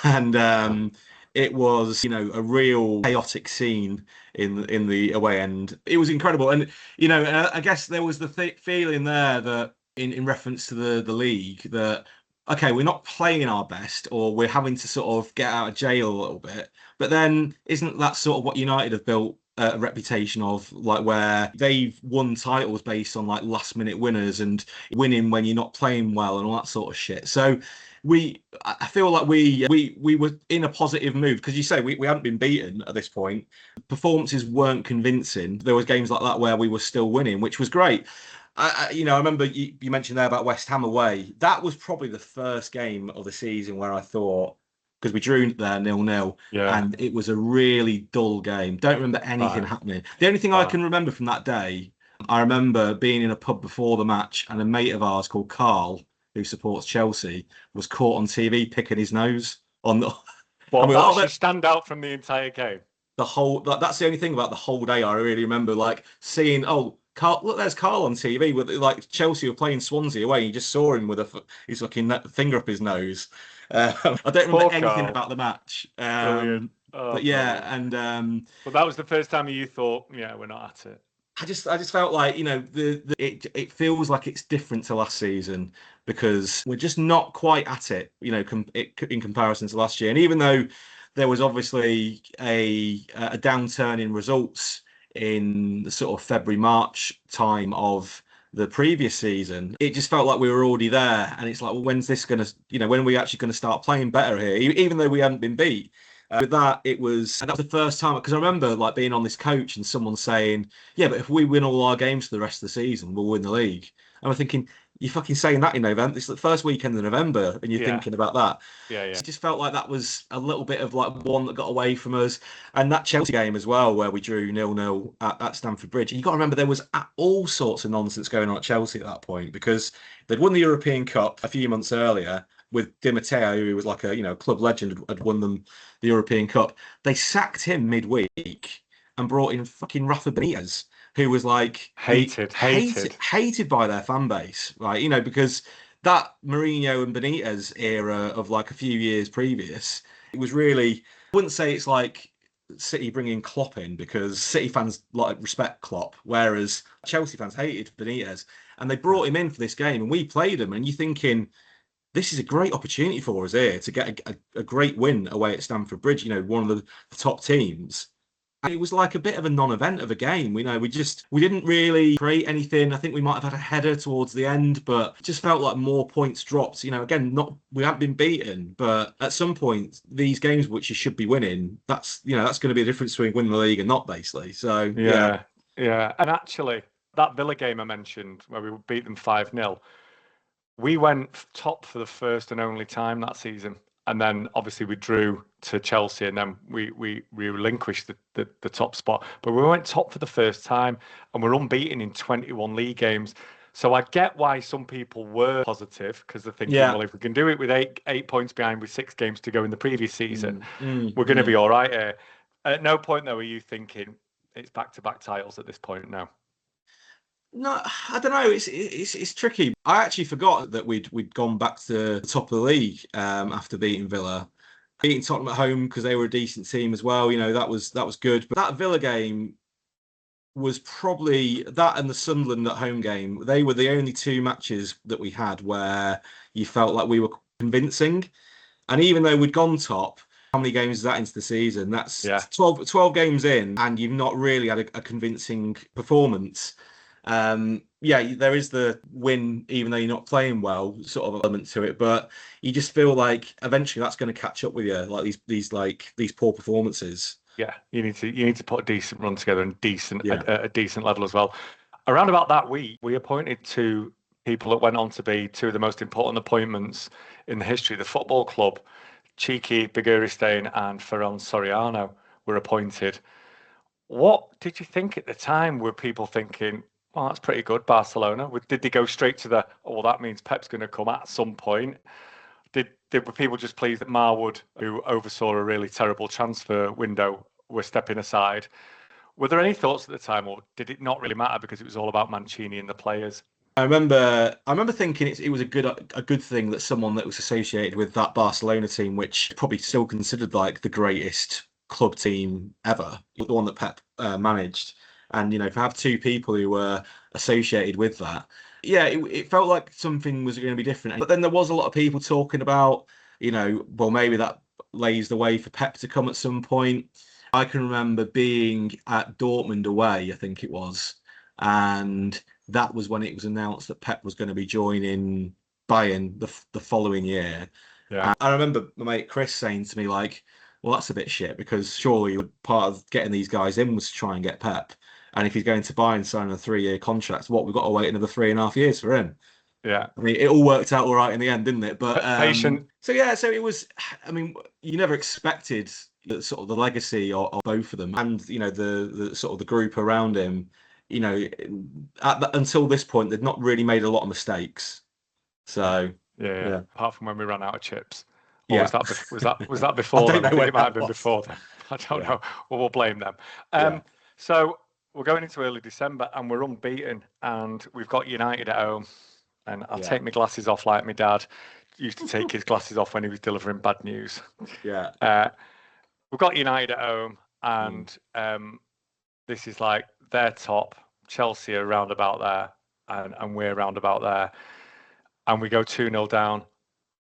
And it was, you know, a real chaotic scene in the away end. It was incredible, and you know, I guess there was the feeling there that in reference to the league that okay, we're not playing our best, or we're having to sort of get out of jail a little bit. But then, isn't that sort of what United have built a reputation of, like where they've won titles based on like last minute winners and winning when you're not playing well and all that sort of shit. So I feel like we were in a positive mood because you say we hadn't been beaten at this point. Performances weren't convincing. There was games like that where we were still winning, which was great. I remember you mentioned there about West Ham away. That was probably the first game of the season where I thought, because we drew there 0-0, and it was a really dull game. Don't remember anything happening. The only thing I can remember from that day, I remember being in a pub before the match, and a mate of ours called Carl, who supports Chelsea, was caught on TV picking his nose on the. Well, that should stand out from the entire game. That's the only thing about the whole day I really remember, like seeing, oh, Carl, look, there's Carl on TV with like Chelsea were playing Swansea away. And you just saw him with his fucking finger up his nose. I don't remember anything about the match. But yeah, and but that was the first time you thought, yeah, we're not at it. I just felt like, you know, it feels like it's different to last season because we're just not quite at it, you know, in comparison to last year. And even though there was obviously a downturn in results in the sort of February, March time of the previous season, it just felt like we were already there. And it's like, well, when's this going to, when are we actually going to start playing better here, even though we hadn't been beat? With that, that was the first time, because I remember like being on this coach and someone saying, yeah, but if we win all our games for the rest of the season, we'll win the league. And I'm thinking, you're fucking saying that in November. It's the first weekend of November, and you're thinking about that. Yeah. It just felt like that was a little bit of like one that got away from us. And that Chelsea game as well, where we drew 0-0 at Stamford Bridge. And you got to remember there was all sorts of nonsense going on at Chelsea at that point, because they'd won the European Cup a few months earlier with Di Matteo, who was like a club legend, had won them the European Cup. They sacked him midweek and brought in fucking Rafa Benitez, who was like hated by their fan base, right? Because that Mourinho and Benitez era of like a few years previous, it was really, I wouldn't say it's like City bringing Klopp in, because City fans like respect Klopp, whereas Chelsea fans hated Benitez, and they brought him in for this game, and we played him, and you're thinking, this is a great opportunity for us here to get a great win away at Stamford Bridge, one of the top teams. And it was like a bit of a non-event of a game. We didn't really create anything. I think we might have had a header towards the end, but it just felt like more points dropped. Again, we haven't been beaten, but at some point, these games which you should be winning, that's going to be a difference between winning the league and not, basically. So yeah. And actually, that Villa game I mentioned, where we beat them 5-0. We went top for the first and only time that season. And then obviously we drew to Chelsea, and then we relinquished the top spot. But we went top for the first time, and we're unbeaten in 21 league games. So I get why some people were positive, because they're thinking, well, if we can do it with eight points behind with 6 games to go in the previous season, we're going to be all right here. At no point, though, are you thinking it's back-to-back titles at this point now? No, I don't know. It's tricky. I actually forgot that we'd gone back to the top of the league after beating Villa, beating Tottenham at home because they were a decent team as well. That was good. But that Villa game was probably, that and the Sunderland at home game, they were the only 2 matches that we had where you felt like we were convincing. And even though we'd gone top, how many games is that into the season? That's 12 games in, and you've not really had a convincing performance. There is the win, even though you're not playing well, sort of element to it. But you just feel like eventually that's going to catch up with you, like these poor performances. Yeah, you need to put a decent run together and a decent level as well. Around about that week, we appointed 2 people that went on to be 2 of the most important appointments in the history of the football club. Cheeky Begiristain and Ferran Soriano were appointed. What did you think at the time? Were people thinking, well, that's pretty good, Barcelona? Did they go straight to well, that means Pep's going to come at some point? Were people just pleased that Marwood, who oversaw a really terrible transfer window, were stepping aside? Were there any thoughts at the time, or did it not really matter because it was all about Mancini and the players? I remember thinking it was a good thing that someone that was associated with that Barcelona team, which probably still considered like the greatest club team ever, the one that Pep managed, and to have 2 people who were associated with that, it felt like something was going to be different. But then there was a lot of people talking about, well, maybe that lays the way for Pep to come at some point. I can remember being at Dortmund away, I think it was, and that was when it was announced that Pep was going to be joining Bayern the following year. Yeah. I remember my mate Chris saying to me, like, well, that's a bit shit, because surely part of getting these guys in was to try and get Pep. And if he's going to Bayern signing a 3-year contract, we've got to wait another 3.5 years for him. Yeah. I mean, it all worked out all right in the end, didn't it? But patient. So it was, I mean, you never expected sort of the legacy of both of them, and the sort of the group around him. Until this point, they'd not really made a lot of mistakes. So yeah. Apart from when we ran out of chips. Or was that before? I don't know. It might have been before then. I don't know. Well, we'll blame them. So we're going into early December and we're unbeaten, and we've got United at home. And I'll take my glasses off like my dad used to take his glasses off when he was delivering bad news. Yeah. We've got United at home, and this is like their top. Chelsea are round about there, and we're round about there. And we go 2-0 down.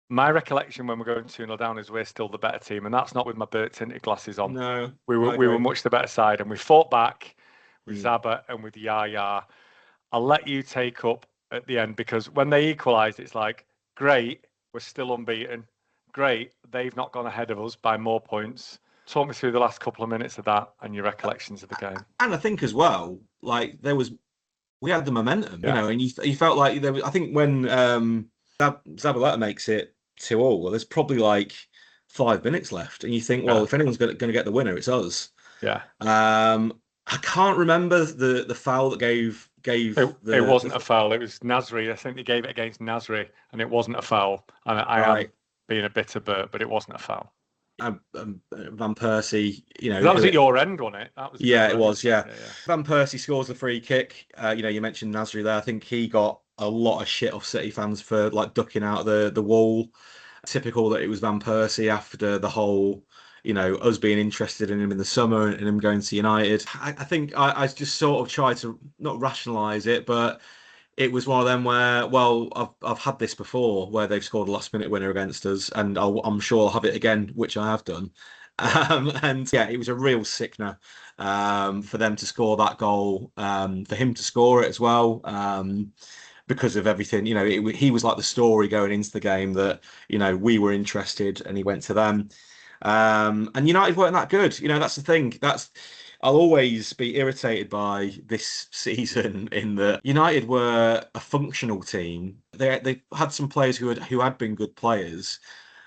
My recollection when we're going 2-0 down is we're still the better team, and that's not with my Burt tinted glasses on. No, we were much the better side, and we fought back with Zaba and with Yaya. I'll let you take up at the end, because when they equalised, it's like, great, we're still unbeaten. Great, they've not gone ahead of us by more points. Talk me through the last couple of minutes of that and your recollections of the game. And I think as well, like we had the momentum, Yeah. and you felt like there was. I think when Zabaleta makes it 2-2, well, there's probably like 5 minutes left, and you think, well, if anyone's going to get the winner, it's us. Yeah. I can't remember the foul that gave it wasn't a foul. It was Nasri. I think they gave it against Nasri, and it wasn't a foul. And I am being a bitter but it wasn't a foul. Van Persie, that was at your end, wasn't it? That was it was. Yeah. Van Persie scores the free kick. You mentioned Nasri there. I think he got a lot of shit off City fans for like ducking out the wall. Typical that it was Van Persie after the whole, us being interested in him in the summer and him going to United. I think I just sort of tried to not rationalise it, but it was one of them where, well, I've had this before where they've scored a last minute winner against us, and I'm sure I'll have it again, which I have done. And yeah, it was a real sickener for them to score that goal, for him to score it as well. Because of everything, he was like the story going into the game that, we were interested and he went to them. And United weren't that good. That's the thing. I'll always be irritated by this season in that United were a functional team. They had some players who had been good players,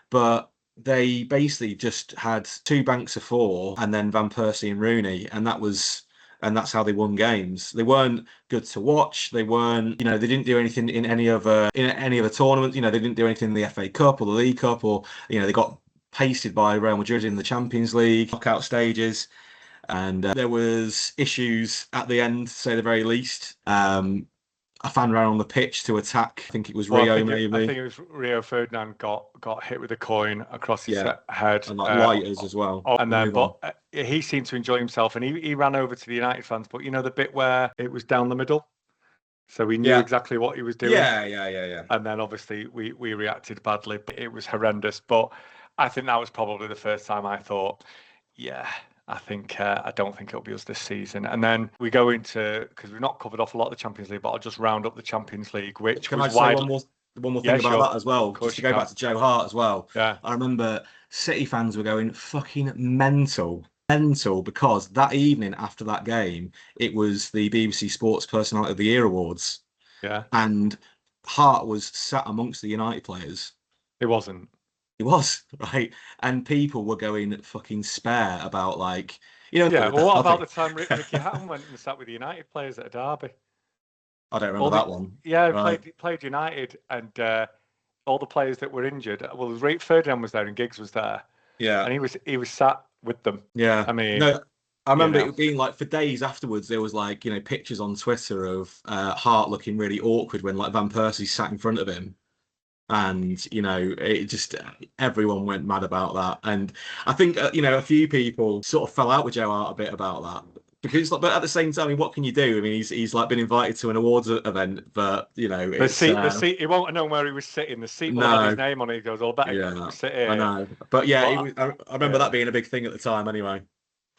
but they basically just had 2 banks of 4 and then Van Persie and Rooney, and that's how they won games. They weren't good to watch. They weren't, they didn't do anything in any other tournament. They didn't do anything in the FA Cup or the League Cup, or they got pasted by Real Madrid in the Champions League knockout stages. And there was issues at the end, to say the very least. A fan ran on the pitch to attack. I think it was Rio, maybe. I think it was Rio Ferdinand got hit with a coin across his head. And like lighters as well. And then, he seemed to enjoy himself, and he ran over to the United fans. But the bit where it was down the middle, so we knew exactly what he was doing. Yeah. And then obviously we reacted badly. It was horrendous. But I think that was probably the first time I thought, I don't think it'll be us this season. And then we go into, because we've not covered off a lot of the Champions League, but I'll just round up the Champions League, which Can was I say one more thing about that as well? Just to go back to Joe Hart as well. Yeah. I remember City fans were going fucking mental because that evening after that game, it was the BBC Sports Personality of the Year Awards. Yeah. And Hart was sat amongst the United players. It wasn't. It was, right? And people were going fucking spare about like, Yeah, well, what about the time Ricky Hatton went and sat with the United players at a derby? I don't remember that one. Yeah, right. played United, and all the players that were injured. Well, Ferdinand was there and Giggs was there. Yeah. And he was sat with them. Yeah. I mean, no, I remember it being like for days afterwards, there was like, pictures on Twitter of Hart looking really awkward when like Van Persie sat in front of him. And it just everyone went mad about that, and I think a few people sort of fell out with Joe Hart a bit about that, because but at the same time, what can you do? I mean, he's like been invited to an awards event, but the seat he won't have known where he was sitting. The seat will have his name on it. He goes, "Oh, better sit here." I know, but yeah, I remember that being a big thing at the time. Anyway.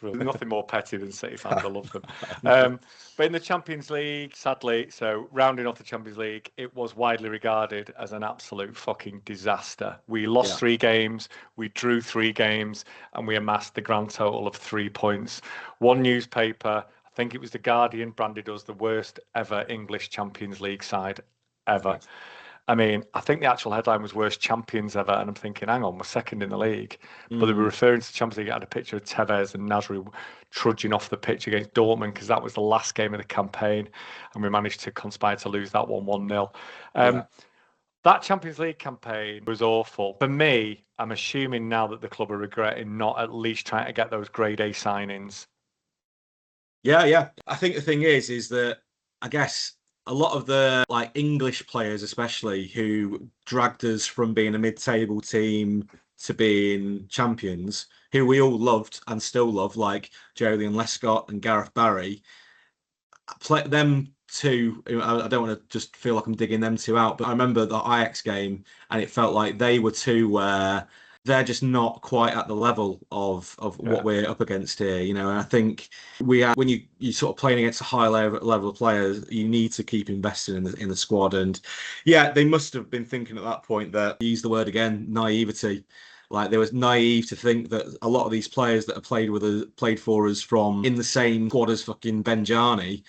Nothing more petty than City fans. I love them. But in the Champions League, sadly, so rounding off the Champions League, it was widely regarded as an absolute fucking disaster. We lost 3 games, we drew 3 games, and we amassed the grand total of 3 points. One newspaper, I think it was The Guardian, branded us the worst ever English Champions League side ever. Right. I mean, I think the actual headline was worst champions ever, and I'm thinking, hang on, we're second in the league. But they were referring to the Champions League. It had a picture of Tevez and Nasri trudging off the pitch against Dortmund, because that was the last game of the campaign, and we managed to conspire to lose that 1-0. That Champions League campaign was awful. For me, I'm assuming now that the club are regretting not at least trying to get those grade A signings. Yeah. I think the thing is that I guess a lot of the like English players, especially, who dragged us from being a mid-table team to being champions, who we all loved and still love, like Julian Lescott and Gareth Barry, them two. I don't want to just feel like I'm digging them two out, but I remember the Ajax game, and it felt like they were two where they're just not quite at the level of what we're up against here, you know. And I think we are when you sort of playing against a high level of players, you need to keep investing in the squad. And yeah, they must have been thinking at that point that, use the word again, naivety. Like, they was naive to think that a lot of these players that have played for us from in the same squad as fucking Benjani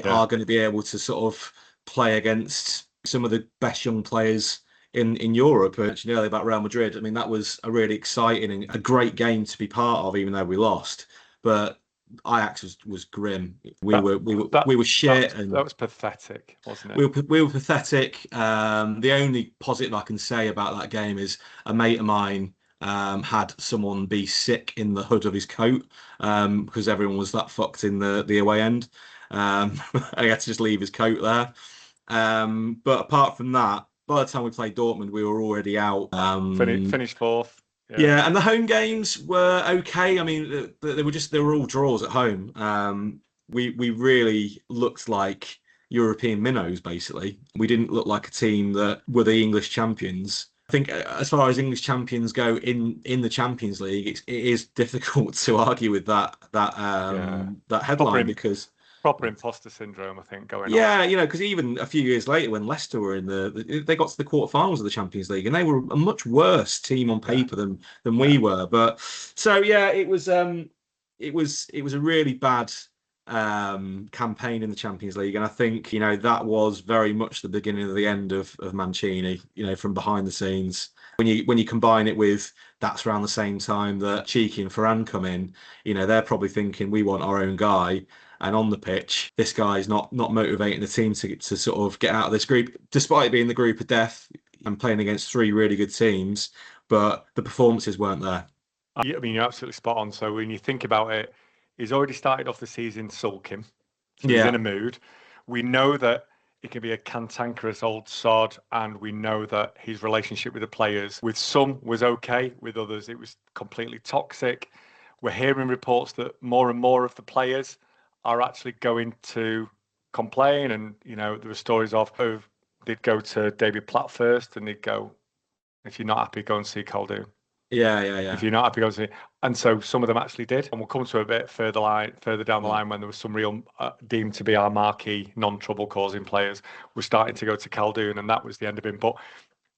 are going to be able to sort of play against some of the best young players in Europe. I mentioned earlier about Real Madrid. I mean, that was a really exciting and a great game to be part of, even though we lost. But Ajax was grim. We were shit, and that was pathetic, wasn't it? We were pathetic. The only positive I can say about that game is a mate of mine had someone be sick in the hood of his coat because everyone was that fucked in the away end. He had to just leave his coat there. But apart from that, by the time we played Dortmund, we were already out. Finished fourth. Yeah, and the home games were okay. I mean, they were all draws at home. We really looked like European minnows, basically. We didn't look like a team that were the English champions. I think as far as English champions go in the Champions League, it is difficult to argue with that headline because proper imposter syndrome, I think, going on. Yeah, you know, because even a few years later, when Leicester were they got to the quarterfinals of the Champions League, and they were a much worse team on paper than we were. But so yeah, it was a really bad campaign in the Champions League, and I think, you know, that was very much the beginning of the end of Mancini. You know, from behind the scenes, when you combine it with that's around the same time that Cheeky and Ferran come in, you know, they're probably thinking we want our own guy. And on the pitch, this guy's not motivating the team to sort of get out of this group, despite being the group of death and playing against three really good teams. But the performances weren't there. I mean, you're absolutely spot on. So when you think about it, he's already started off the season sulking. So he's in a mood. We know that he can be a cantankerous old sod, and we know that his relationship with the players, with some was okay, with others it was completely toxic. We're hearing reports that more and more of the players are actually going to complain, and you know, there were stories of they'd go to David Platt first and they'd go, if you're not happy, go and see Khaldun. Yeah. If you're not happy, go and see. And so some of them actually did, and we'll come to a bit further down the line when there was some real deemed to be our marquee non-trouble causing players were starting to go to Khaldun, and that was the end of him. But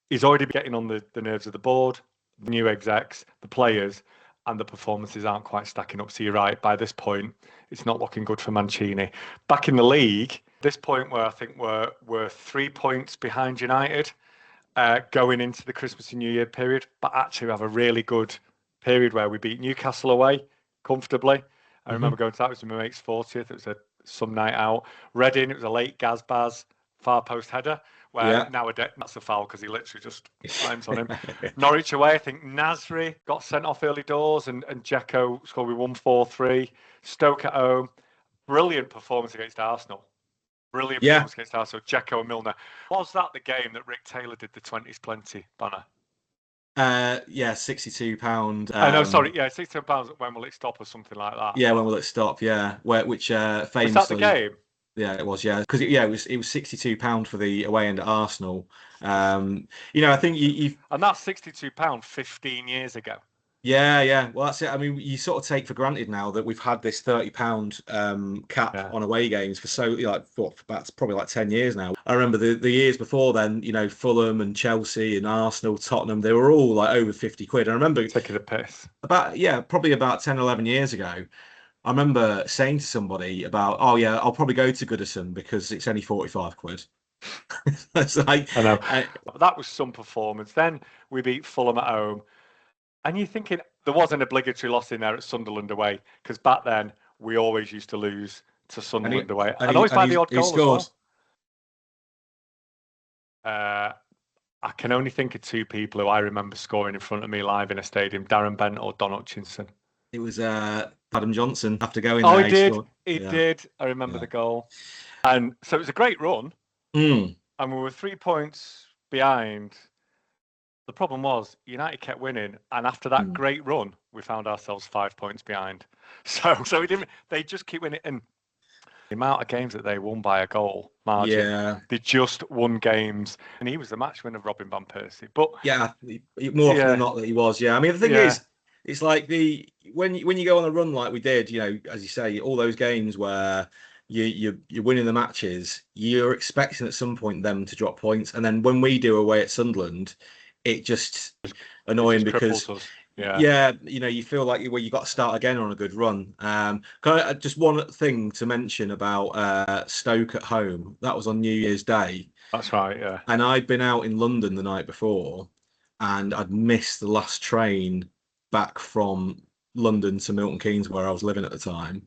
he's already getting on the nerves of the board, the new execs, the players, and the performances aren't quite stacking up. So you're right, by this point, it's not looking good for Mancini. Back in the league, this point where I think we're 3 points behind United going into the Christmas and New Year period, but actually we have a really good period where we beat Newcastle away comfortably. I remember going to that, it was my mate's 40th, it was some night out. Reading, it was a late Gazbaz far post header, where nowadays that's a foul because he literally just slams on him. Norwich away, I think Nasri got sent off early doors, and Dzeko scored. We won 4-3. Stoke at home, brilliant performance against Arsenal. Performance against Arsenal. Dzeko and Milner. Was that the game that Rick Taylor did the 20s plenty banner? Yeah, £62. No, sorry, yeah, £62. When will it stop, or something like that? Yeah, when will it stop? Yeah, which famously. Was that the game? Yeah, it was. Yeah, because it was £62 for the away end at Arsenal. You know, I think you and that's £62 15 years ago. Yeah. Well, that's it. I mean, you sort of take for granted now that we've had this £30 cap on away games for about probably like 10 years now. I remember the years before then, you know, Fulham and Chelsea and Arsenal, Tottenham, they were all like over 50 quid. I remember taking a piss. Probably about 10, 11 years ago. I remember saying to somebody about, oh yeah, I'll probably go to Goodison because it's only 45 quid. It's like, I know. That was some performance. Then we beat Fulham at home. And you're thinking there was an obligatory loss in there at Sunderland away, because back then we always used to lose to Sunderland away. And always by the odd goal as well. I can only think of two people who I remember scoring in front of me live in a stadium, Darren Bent or Don Hutchinson. It was Adam Johnson after going there. He did. I remember the goal. And so it was a great run. And we were 3 points behind. The problem was United kept winning, and after that great run, we found ourselves 5 points behind. So we didn't. They just keep winning, and The amount of games that they won by a goal margin, Yeah, they just won games, and he was the match winner of Robin van Persie. But yeah, more often than yeah, not that he was. Yeah, I mean the thing yeah, is, it's like when you go on a run like we did, as you say, all those games where you're winning the matches, you're expecting at some point them to drop points, and then when we do away at Sunderland, it just it annoying just because cripples us. Yeah, yeah, you feel like you got to start again on a good run. Just one thing to mention about Stoke at home. That was on New Year's Day, that's right. Yeah, and I'd been out in London the night before, and I'd missed the last train back from London to Milton Keynes, where I was living at the time.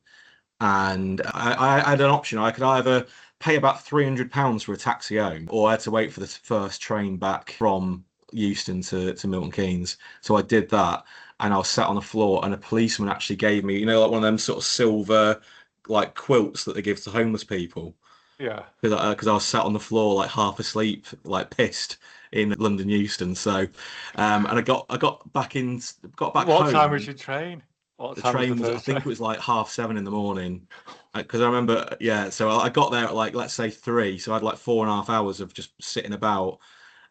And I had an option. I could either pay about £300 for a taxi home, or I had to wait for the first train back from Euston to Milton Keynes. So I did that, and I was sat on the floor, and a policeman actually gave me, like one of them sort of silver, like quilts that they give to homeless people. yeah. Because I was sat on the floor like half asleep, like pissed in London Euston. So, and got back What time was home. your train? What The time was the train was, I first train? think it was like 7:30 in the morning. Because I remember, yeah. So I got there at like let's say 3. So I had like 4.5 hours of just sitting about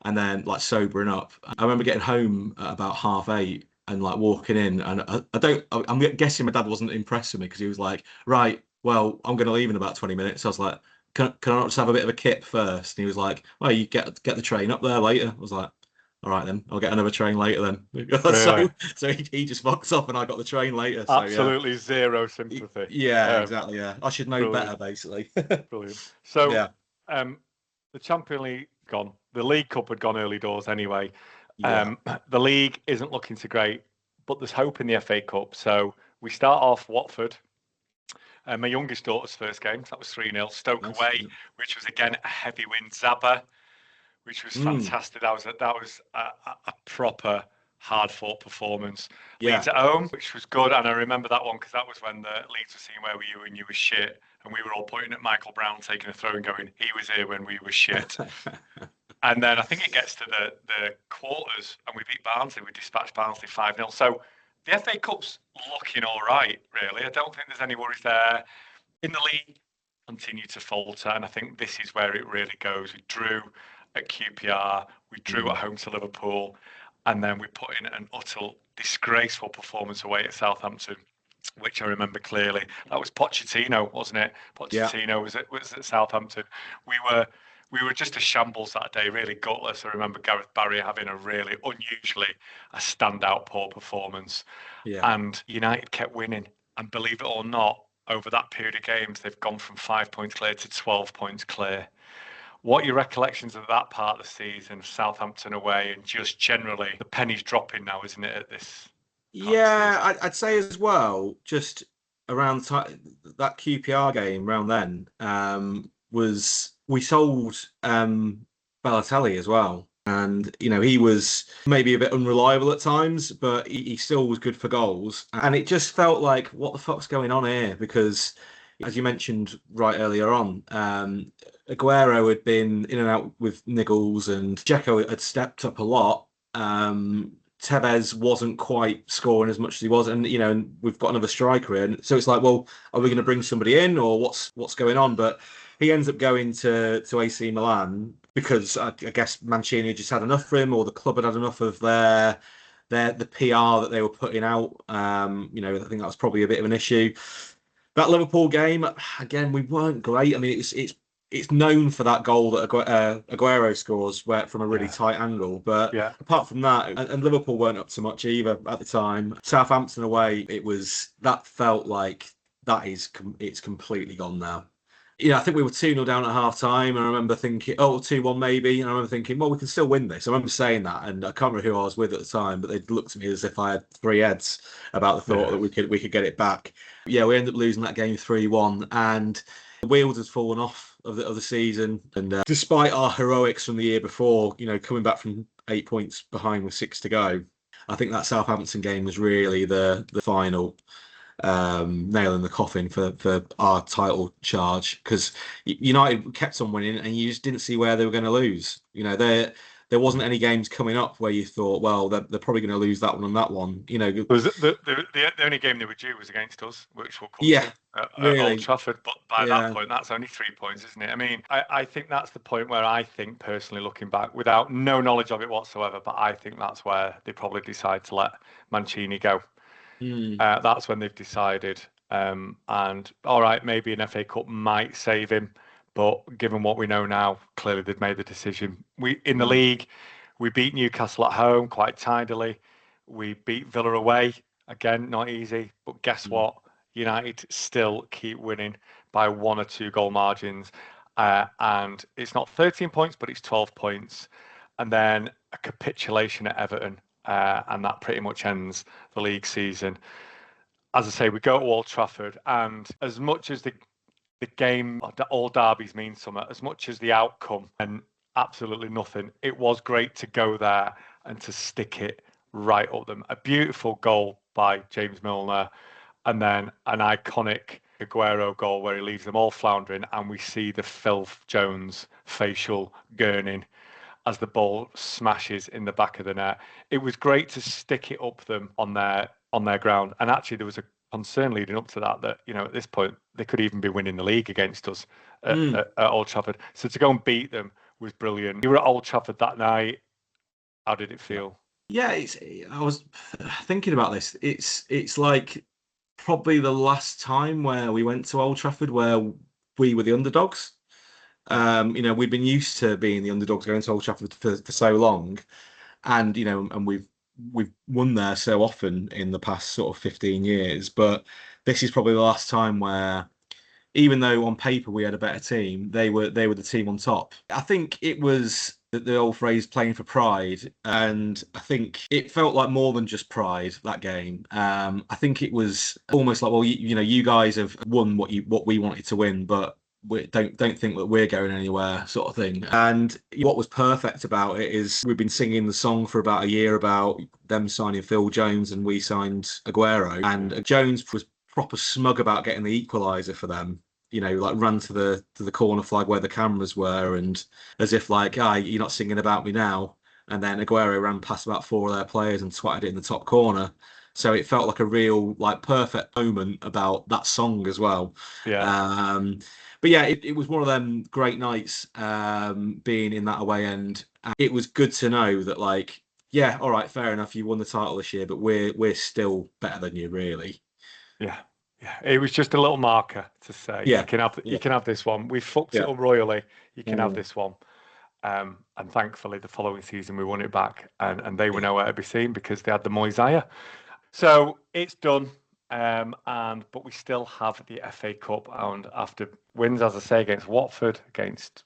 and then like sobering up. I remember getting home at about 8:30 and like walking in, and I'm guessing my dad wasn't impressed with me because he was like, right, well, I'm going to leave in about 20 minutes. I was like, can I not just have a bit of a kip first? And he was like, well, you get the train up there later. I was like, all right then, I'll get another train later then. Really? So he just fucked up and I got the train later. So yeah. Absolutely zero sympathy. Yeah, Um, exactly. Yeah, I should know better, brilliant, basically. brilliant. So, Yeah, um, the Champion League gone. The League Cup had gone early doors anyway. yeah, The league isn't looking so great, but there's hope in the FA Cup. So we start off Watford. My youngest daughter's first game, that was 3-0. Stoke nice. away, which was again a heavy win. Zabba, which was Mm, fantastic. That was a proper hard fought performance. Leeds yeah. at home, which was good, and I remember that one because that was when the Leeds were seeing where were you and you were shit, and we were all pointing at Michael Brown taking a throw and going, he was here when we were shit. And then I think it gets to the quarters, and we beat Barnsley. We dispatched Barnsley 5-0. So the FA Cup's looking all right, really. I don't think there's any worries there. In the league, continue to falter, and I think this is where it really goes. We drew at QPR, we drew Mm, at home to Liverpool, and then we put in an utter disgraceful performance away at Southampton, which I remember clearly. That was Pochettino, wasn't it? yeah. Pochettino was at Southampton. We were we were just a shambles that day, really gutless. I remember Gareth Barry having a really unusually a standout poor performance, Yeah. and United kept winning. And believe it or not, over that period of games, they've gone from 5 points clear to 12 points clear. What are your recollections of that part of the season, Southampton away, and just generally the penny's dropping now, isn't it, at this part of the Yeah, season? I'd say as well, just around that QPR game around then, was we sold Balotelli as well. And he was maybe a bit unreliable at times, but he still was good for goals. And it just felt like, what the fuck's going on here? Because as you mentioned right earlier on, Aguero had been in and out with niggles, and Dzeko had stepped up a lot. Tevez wasn't quite scoring as much as he was, and and we've got another striker in, so it's like, well, are we going to bring somebody in, or what's going on? But he ends up going to AC Milan because I guess Mancini just had enough for him, or the club had had enough of the PR that they were putting out. I think that was probably a bit of an issue. That Liverpool game, again, we weren't great. I mean, it's known for that goal that Aguero scores where from a really Yeah, tight angle. But yeah, apart from that, and Liverpool weren't up to much either at the time. Southampton away, that felt like it's completely gone now. I think we were 2-0 down at half time, and I remember thinking, oh, 2-1 maybe. And I remember thinking, well, we can still win this. I remember saying that, and I can't remember who I was with at the time, but they looked at me as if I had three heads about the thought yeah. that we could get it back. Yeah, we ended up losing that game 3-1, and the wheels had fallen off of the season. And despite our heroics from the year before, coming back from 8 points behind with 6 to go, I think that Southampton game was really the final nail in the coffin for our title charge, because United kept on winning and you just didn't see where they were going to lose. there wasn't any games coming up where you thought, well, they're probably going to lose that one and that one. You know, Was the only game they were due was against us, which we'll come yeah, to at Old really, Trafford. But by that yeah. point, that's only 3 points, isn't it? I mean, I think that's the point where I think, personally, looking back, without no knowledge of it whatsoever, but I think that's where they probably decide to let Mancini go. Mm, That's when they've decided. And all right, maybe an FA Cup might save him, but given what we know now, clearly they've made the decision. We in the mm, league, we beat Newcastle at home quite tidily. We beat Villa away again, not easy. But guess mm, what? United still keep winning by 1 or 2 goal margins, and it's not 13 points, but it's 12 points. And then a capitulation at Everton, and that pretty much ends the league season. As I say, we go to Old Trafford, and as much as the game, all derbies mean something, as much as the outcome and absolutely nothing, it was great to go there and to stick it right up them. A beautiful goal by James Milner, and then an iconic Aguero goal where he leaves them all floundering, and we see the Phil Jones facial gurning as the ball smashes in the back of the net. It was great to stick it up them on their ground. And actually, there was a concern leading up to that at this point they could even be winning the league against us mm. at Old Trafford. So to go and beat them was brilliant. You were at Old Trafford that night. How did it feel? Yeah, I was thinking about this. It's like probably the last time where we went to Old Trafford where we were the underdogs. We've been used to being the underdogs going to Old Trafford for so long, and and we've won there so often in the past sort of 15 years. But this is probably the last time where, even though on paper we had a better team, they were the team on top. I think it was the old phrase "playing for pride," and I think it felt like more than just pride that game. I think it was almost like, well, you guys have won what we wanted to win, but we don't think that we're going anywhere, sort of thing. And what was perfect about it is we've been singing the song for about a year about them signing Phil Jones and we signed Aguero, and Jones was proper smug about getting the equaliser for them. Like ran to the corner flag where the cameras were, and as if like, you're not singing about me now. And then Aguero ran past about 4 of their players and swatted it in the top corner. So it felt like a real, like, perfect moment about that song as well. Yeah. But yeah, it was one of them great nights, being in that away end. And it was good to know that, like, yeah, all right, fair enough, you won the title this year, but we're still better than you, really. Yeah. Yeah, it was just a little marker to say you Yeah, can have yeah, this one. We fucked it yeah. up royally. You can have Mm, this one. And thankfully, the following season we won it back, and they were yeah. nowhere to be seen because they had the Moisaya. So it's done, but we still have the FA Cup, and after wins, as I say, against Watford, against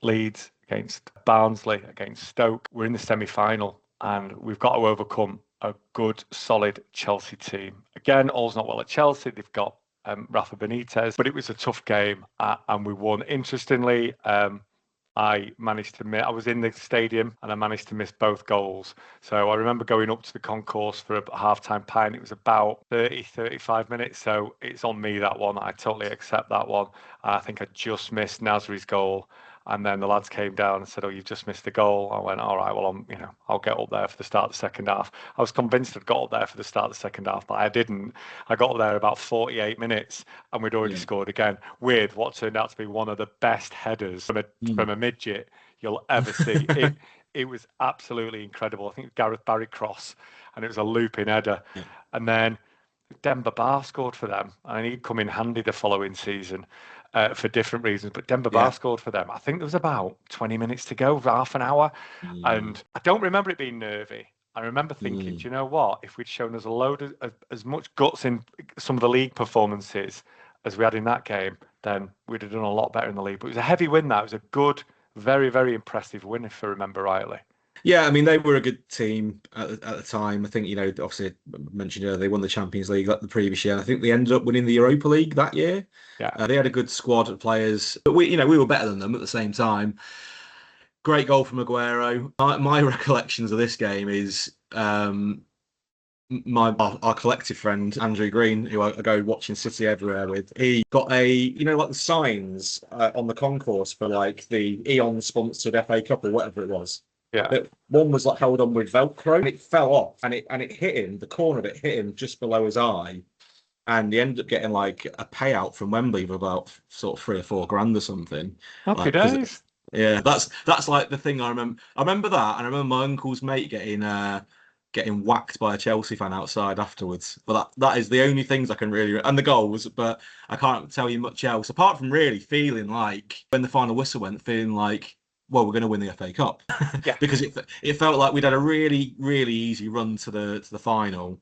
Leeds, against Barnsley, against Stoke, we're in the semi-final, and we've got to overcome a good, solid Chelsea team. Again, all's not well at Chelsea. They've got Rafa Benitez, but it was a tough game, and we won. Interestingly, I was in the stadium and I managed to miss both goals. So I remember going up to the concourse for a half-time pint. It was about 35 minutes. So it's on me, that one. I totally accept that one. I think I just missed Nasri's goal. And then the lads came down and said, "Oh, you've just missed the goal." I went, "All right, well, I'll get up there for the start of the second half." I was convinced I'd got up there for the start of the second half, but I didn't. I got up there about 48 minutes and we'd already Yeah. scored again with what turned out to be one of the best headers from a midget you'll ever see. It was absolutely incredible. I think Gareth Barry cross, and it was a looping header. Yeah. And then Demba Ba scored for them, and he'd come in handy the following season for different reasons. But Demba Ba Yeah. scored for them. I think there was about 20 minutes to go, half an hour, Mm, and I don't remember it being nervy. I remember thinking, do mm. you know what? If we'd shown us a load of as much guts in some of the league performances as we had in that game, then we'd have done a lot better in the league. But it was a heavy win. That it was a good, very, very impressive win, if I remember rightly. Yeah, I mean, they were a good team at the time. I think, obviously, I mentioned earlier, they won the Champions League the previous year. I think they ended up winning the Europa League that year. Yeah. They had a good squad of players, but we were better than them at the same time. Great goal from Aguero. My recollections of this game is, our collective friend Andrew Green, who I go watching City Everywhere with. He got like the signs on the concourse for like the Eon sponsored FA Cup or whatever it was. Yeah. One was like held on with Velcro, and it fell off, and it hit him. The corner of it hit him just below his eye, and he ended up getting like a payout from Wembley of about sort of 3 or 4 grand or something. Happy Like, because days. yeah, that's like the thing I remember. I remember that, and I remember my uncle's mate getting whacked by a Chelsea fan outside afterwards. But that is the only things I can really, and the goals. But I can't tell you much else apart from really feeling like when the final whistle went, feeling like, well, we're going to win the FA Cup Yeah. because it felt like we'd had a really really easy run to the final.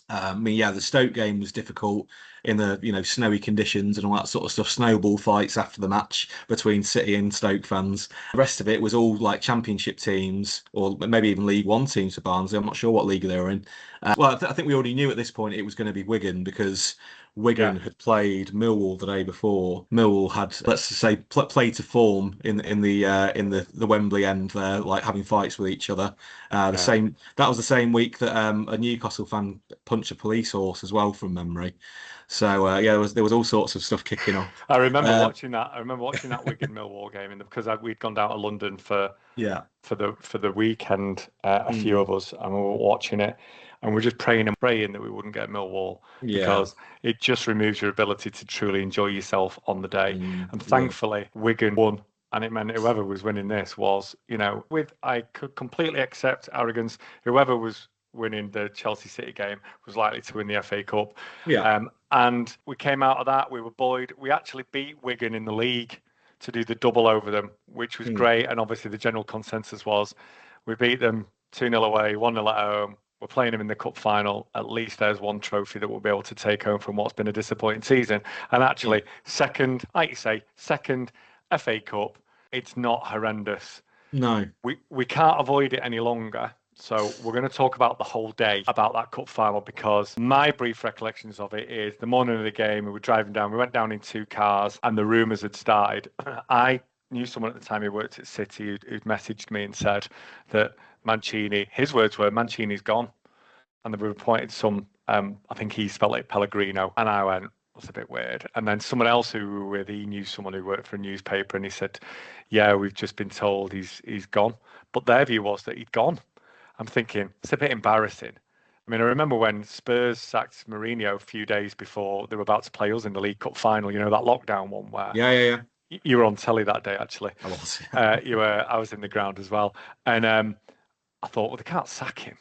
I mean, yeah, the Stoke game was difficult in the snowy conditions and all that sort of stuff. Snowball fights after the match between City and Stoke fans. The rest of it was all like Championship teams or maybe even League One teams for Barnsley. I'm not sure what league they were in. Well, I think we already knew at this point it was going to be Wigan because Yeah. Wigan had played Millwall the day before. Millwall had, let's just say, played to form in the Wembley end there, like having fights with each other. The Yeah. same that was the same week that a Newcastle fan punched a police horse as well from memory. So yeah, there was all sorts of stuff kicking off. I remember Uh, watching that. I remember watching that Wigan Millwall game, and because we'd gone down to London yeah. for the weekend, a few Mm, of us, and we were watching it, and we're just praying and praying that we wouldn't get Millwall yeah. because it just removes your ability to truly enjoy yourself on the day. And Yeah. thankfully, Wigan won, and it meant whoever was winning this was, with I could completely accept arrogance. Whoever was winning the Chelsea City game was likely to win the FA Cup. Yeah. And we came out of that. We were buoyed. We actually beat Wigan in the league to do the double over them, which was Mm, great. And obviously, the general consensus was we beat them 2-0 away, 1-0 at home. We're playing them in the cup final. At least there's one trophy that we'll be able to take home from what's been a disappointing season. And mm. actually, second, like you say, second FA Cup, it's not horrendous. No. We can't avoid it any longer. So we're going to talk about the whole day about that cup final because my brief recollections of it is the morning of the game, we were driving down, we went down in 2 cars and the rumours had started. I knew someone at the time who worked at City who'd messaged me and said that Mancini, his words were, Mancini's gone. And they were appointed some, I think he spelled it Pellegrino. And I went, that's a bit weird. And then someone else who we were with, he knew someone who worked for a newspaper and he said, yeah, we've just been told he's gone. But their view was that he'd gone. I'm thinking it's a bit embarrassing. I mean, I remember when Spurs sacked Mourinho a few days before they were about to play us in the League Cup final. That lockdown one where Yeah. Yeah. Yeah. you were on telly that day. Actually, I was. you were. I was in the ground as well, and I thought, well, they can't sack him.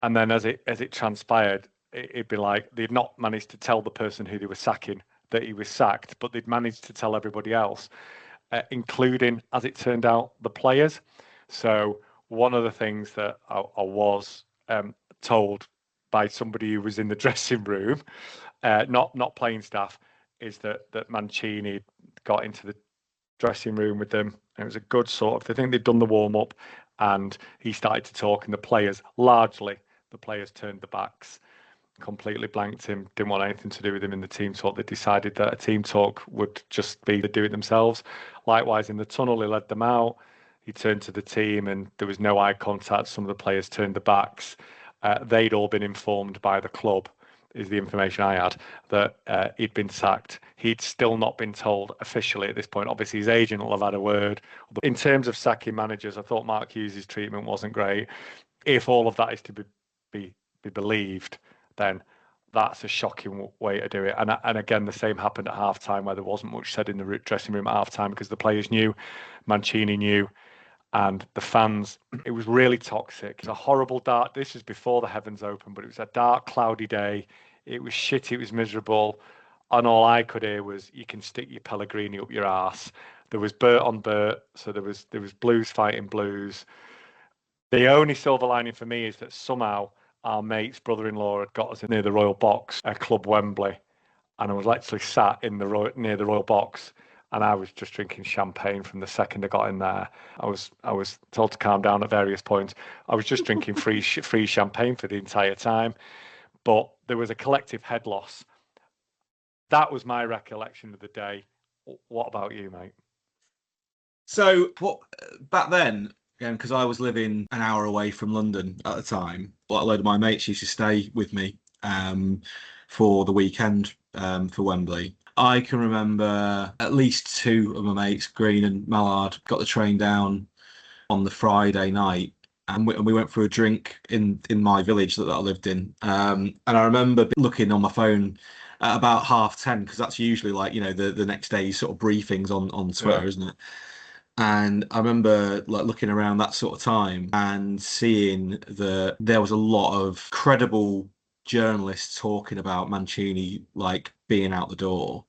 And then as it transpired, it'd be like they'd not managed to tell the person who they were sacking that he was sacked, but they'd managed to tell everybody else, including, as it turned out, the players. So one of the things that I was told by somebody who was in the dressing room, not playing staff, is that Mancini got into the dressing room with them. And it was a good sort of. I think they'd done the warm up, and he started to talk, and the players turned their backs, completely blanked him, didn't want anything to do with him in the team talk. They decided that a team talk would just be to do it themselves. Likewise, in the tunnel, he led them out. He turned to the team, and there was no eye contact. Some of the players turned their backs. They'd all been informed by the club, is the information I had, that he'd been sacked. He'd still not been told officially at this point. Obviously, his agent will have had a word. In terms of sacking managers, I thought Mark Hughes' treatment wasn't great. If all of that is to be believed, then that's a shocking way to do it. And again, the same happened at halftime, where there wasn't much said in the dressing room at halftime because the players knew, Mancini knew, and the fans. It was really toxic. It was a horrible dark. This was before the heavens opened, but it was a dark, cloudy day. It was shit. It was miserable, and all I could hear was, "You can stick your Pellegrini up your ass." There was Bert on Bert, so there was Blues fighting Blues. The only silver lining for me is that somehow our mate's brother-in-law had got us near the Royal Box at Club Wembley, and I was actually sat in near the Royal Box, and I was just drinking champagne from the second I got in there. I was told to calm down at various points. I was just drinking free champagne for the entire time, but there was a collective head loss. That was my recollection of the day. What about you, mate? So what back then, again, because I was living an hour away from London at the time, a load of my mates used to stay with me for the weekend for Wembley. I can remember at least two of my mates, Green and Mallard, got the train down on the Friday night, and we went for a drink in my village that I lived in. And I remember looking on my phone at about 10:30, because that's usually like, the next day's sort of briefings on Twitter, Yeah. isn't it? And I remember like looking around that sort of time and seeing that there was a lot of credible journalists talking about Mancini like being out the door.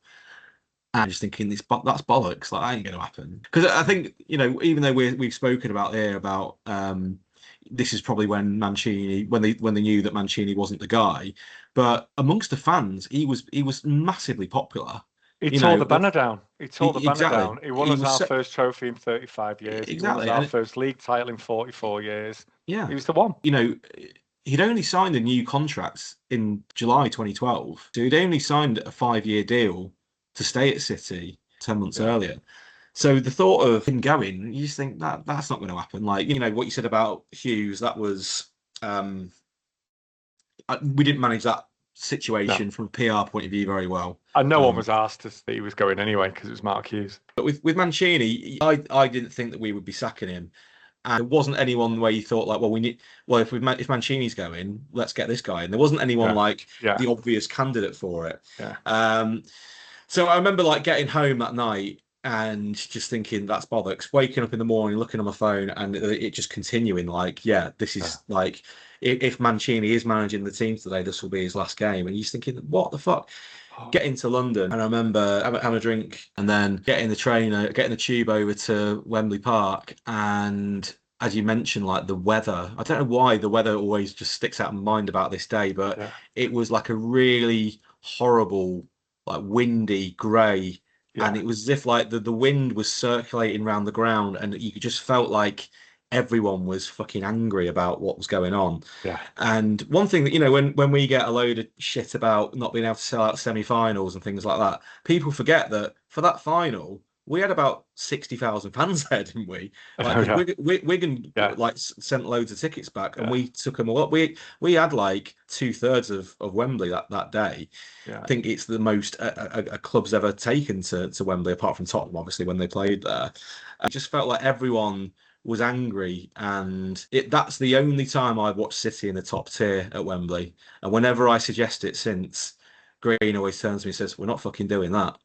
And just thinking that's bollocks. Like, that ain't going to happen. Because I think, even though we've spoken about here about this is probably when Mancini, when they knew that Mancini wasn't the guy, but amongst the fans, he was massively popular. He You tore the know, banner down. He tore the banner exactly. down. He won He us was our so, first trophy in 35 years. He won us exactly, our and first league title in 44 years. yeah, He was the one. you know, he'd only signed a new contract in July 2012, so he'd only signed a 5-year deal to stay at City 10 months Yeah. earlier. So the thought of him going, you just think that's not going to happen. Like, what you said about Hughes, that was um, we didn't manage that No. situation from a PR point of view very well. And no one was asked us that he was going anyway because it was Mark Hughes. But with Mancini, I didn't think that we would be sacking him. And there wasn't anyone where you thought like, well, if Mancini's going, let's get this guy. And there wasn't anyone Yeah. like Yeah. the obvious candidate for it. Yeah. So I remember like getting home that night and just thinking that's bollocks. Waking up in the morning, looking on my phone, and it just continuing like, yeah, this Yeah. is like, if Mancini is managing the team today, this will be his last game. And you're just thinking, what the fuck? Oh, Getting to London, and I remember having a drink and then getting the tube over to Wembley Park. And as you mentioned, like the weather, I don't know why the weather always just sticks out in my mind about this day, but yeah. it was like a really horrible, like windy, grey. And Yeah. it was as if like the wind was circulating around the ground, and you just felt like everyone was fucking angry about what was going on. Yeah. And one thing that, when we get a load of shit about not being able to sell out semi-finals and things like that, people forget that for that final, we had about 60,000 fans there, didn't we? Like, Oh, because yeah. Wigan Yeah. like sent loads of tickets back, and Yeah. we took them a lot. We had like 2/3 of Wembley that day. Yeah. I think it's the most a club's ever taken to Wembley, apart from Tottenham, obviously, when they played there. I just felt like everyone was angry, and that's the only time I've watched City in the top tier at Wembley. And whenever I suggest it since, Green always turns to me and says, "We're not fucking doing that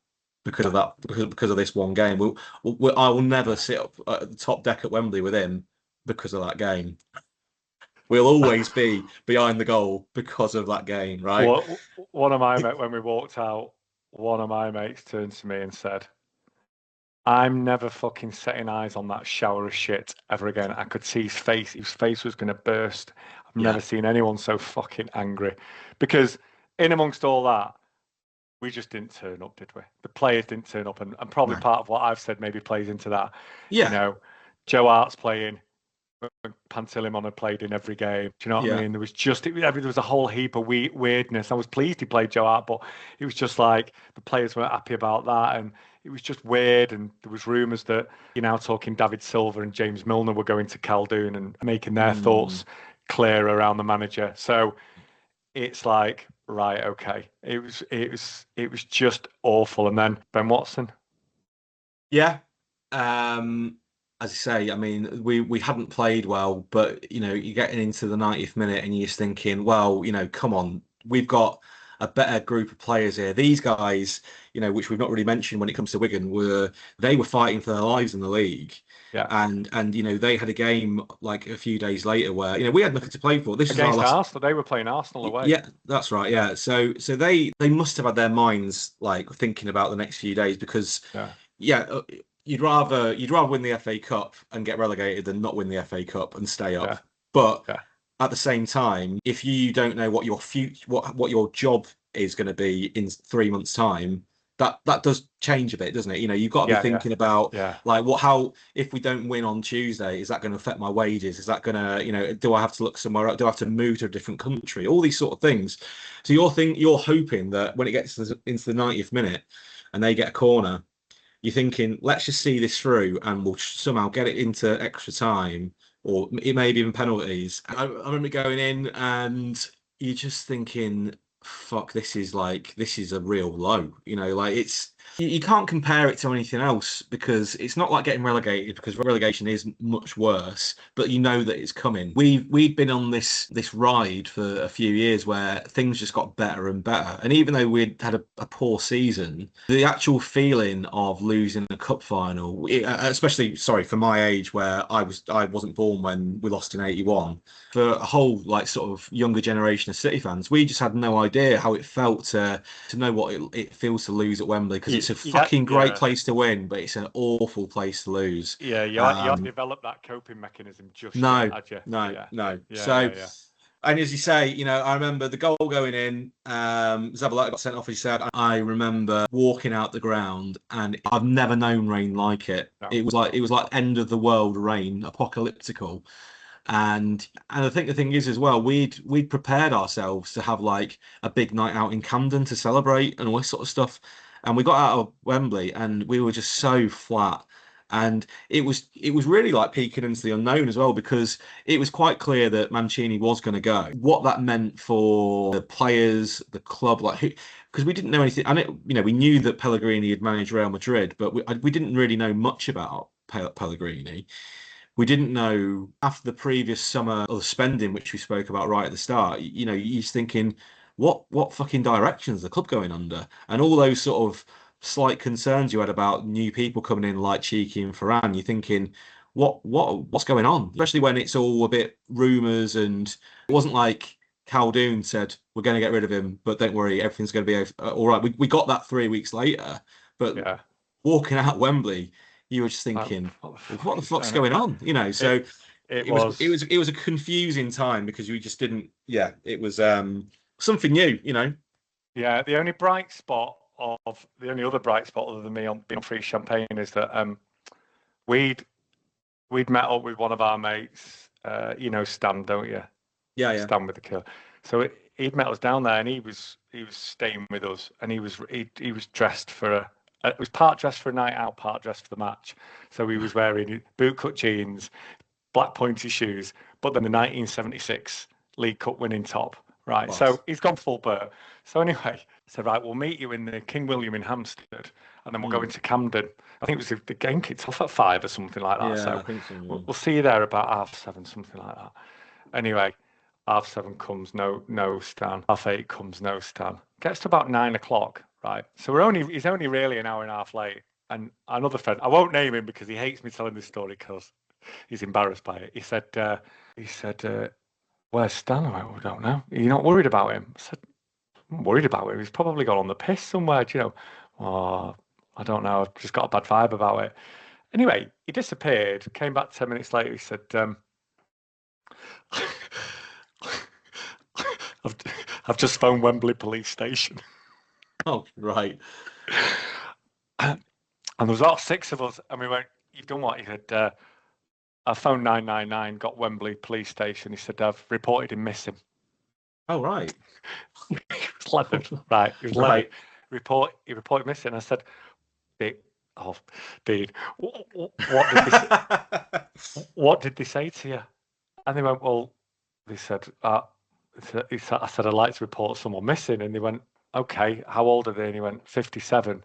because of that, because of this one game. I will never sit up at the top deck at Wembley with him because of that game. We'll always be behind the goal because of that game, right?" What one of my mates, when we walked out, one of my mates turned to me and said, I'm never fucking setting eyes on that shower of shit ever again. I could see his face. His face was going to burst. I've Yeah. never seen anyone so fucking angry. Because in amongst all that, we just didn't turn up, did we? The players didn't turn up. And probably No. part of what I've said maybe plays into that. Yeah. Joe Hart's playing. Pantilimon had played in every game. Do you know what I Yeah. mean? There was a whole heap of weirdness. I was pleased he played Joe Hart, but it was just like the players weren't happy about that, and it was just weird. And there was rumours that you're now talking David Silva and James Milner were going to Khaldoon and making their thoughts clear around the manager. So it's like, right, okay. It was just awful. And then Ben Watson. Yeah. As I say, I mean, we hadn't played well, but you're getting into the 90th minute and you're just thinking, well, come on, we've got a better group of players here. These guys, which we've not really mentioned when it comes to Wigan, they were fighting for their lives in the league. Yeah. And they had a game like a few days later where we had nothing to play for. This is our Against last. Arsenal, they were playing Arsenal away. Yeah, that's right. Yeah, so they must have had their minds like thinking about the next few days, because you'd rather win the FA Cup and get relegated than not win the FA Cup and stay up. Yeah. But Yeah. at the same time, if you don't know what your future, what your job is going to be in 3 months' time, that does change a bit, doesn't it? You've got to be thinking about like how if we don't win on Tuesday, is that going to affect my wages? Is that going to, do I have to look somewhere else? Do I have to move to a different country? All these sort of things. So you're hoping that when it gets into the 90th minute and they get a corner, you're thinking, let's just see this through and we'll somehow get it into extra time, or it may be even penalties. I remember going in and you're just thinking, fuck, this is a real low. Like you can't compare it to anything else because it's not like getting relegated, because relegation is much worse, but you know that it's coming. We've been on this ride for a few years where things just got better and better. And even though we'd had a poor season, the actual feeling of losing a cup final, especially, sorry, for my age where I wasn't born when we lost in 81, for a whole like sort of younger generation of City fans, we just had no idea how it felt to know what it feels to lose at Wembley, because it's a fucking great place to win, but it's an awful place to lose. Yeah, you haven't developed that coping mechanism just No, yet, had you? no. Yeah, So, yeah. and as you say, I remember the goal going in. Zabaleta got sent off, as you said. I remember walking out the ground, and I've never known rain like it. No. It was like end of the world rain, apocalyptical. And I think the thing is as well, we'd prepared ourselves to have like a big night out in Camden to celebrate and all this sort of stuff. And we got out of Wembley and we were just so flat. And it was really like peeking into the unknown as well, because it was quite clear that Mancini was going to go. What that meant for the players, the club, like because we didn't know anything. And we knew that Pellegrini had managed Real Madrid, but we didn't really know much about Pellegrini. We didn't know after the previous summer of spending, which we spoke about right at the start. You're just thinking, what fucking direction is the club going under? And all those sort of slight concerns you had about new people coming in like Cheeky and Ferran, you're thinking, what's going on? Especially when it's all a bit rumours, and it wasn't like Khaldoon said we're going to get rid of him, but don't worry, everything's going to be all right. We got that 3 weeks later, but Yeah. walking out Wembley, you were just thinking, what the fuck's going on? So it was a confusing time because we just didn't. Yeah, it was something new. Yeah, the only other bright spot other than me on being on free champagne is that we'd met up with one of our mates, Stan, don't you? Yeah. Stan with the killer. So he'd met us down there, and he was staying with us, and he was dressed for it was part dressed for a night out, part dressed for the match. So he was wearing bootcut jeans, black pointy shoes, but then the 1976 League Cup winning top. Right. Boss. So he's gone full Burt. So anyway, said, right, we'll meet you in the King William in Hampstead, and then we'll go into Camden. I think it was the game kicks off at 5 or something like that. Yeah, so I think so. Yeah. We'll see you there about 7:30, something like that. Anyway, 7:30 comes, no Stan. 8:30 comes, no Stan. Gets to about 9 o'clock, right? So he's only really an hour and a half late. And another friend, I won't name him because he hates me telling this story because he's embarrassed by it. He said, where's Stan? I went, well, I don't know. You're not worried about him? I said, I'm worried about him. He's probably gone on the piss somewhere, Oh, I don't know. I've just got a bad vibe about it. Anyway, he disappeared, came back 10 minutes later. He said, I've just phoned Wembley police station. Oh, right. And there was about 6 of us, and we went, you've done what? He said, I phoned 999, got Wembley police station. He said, I've reported him missing. Oh, right. He was leathered. Right. He was leathered. He reported missing. I said, Dean, what did they say to you? And they went, well, they said, I said, I'd like to report someone missing. And they went, okay, how old are they? And he went, 57.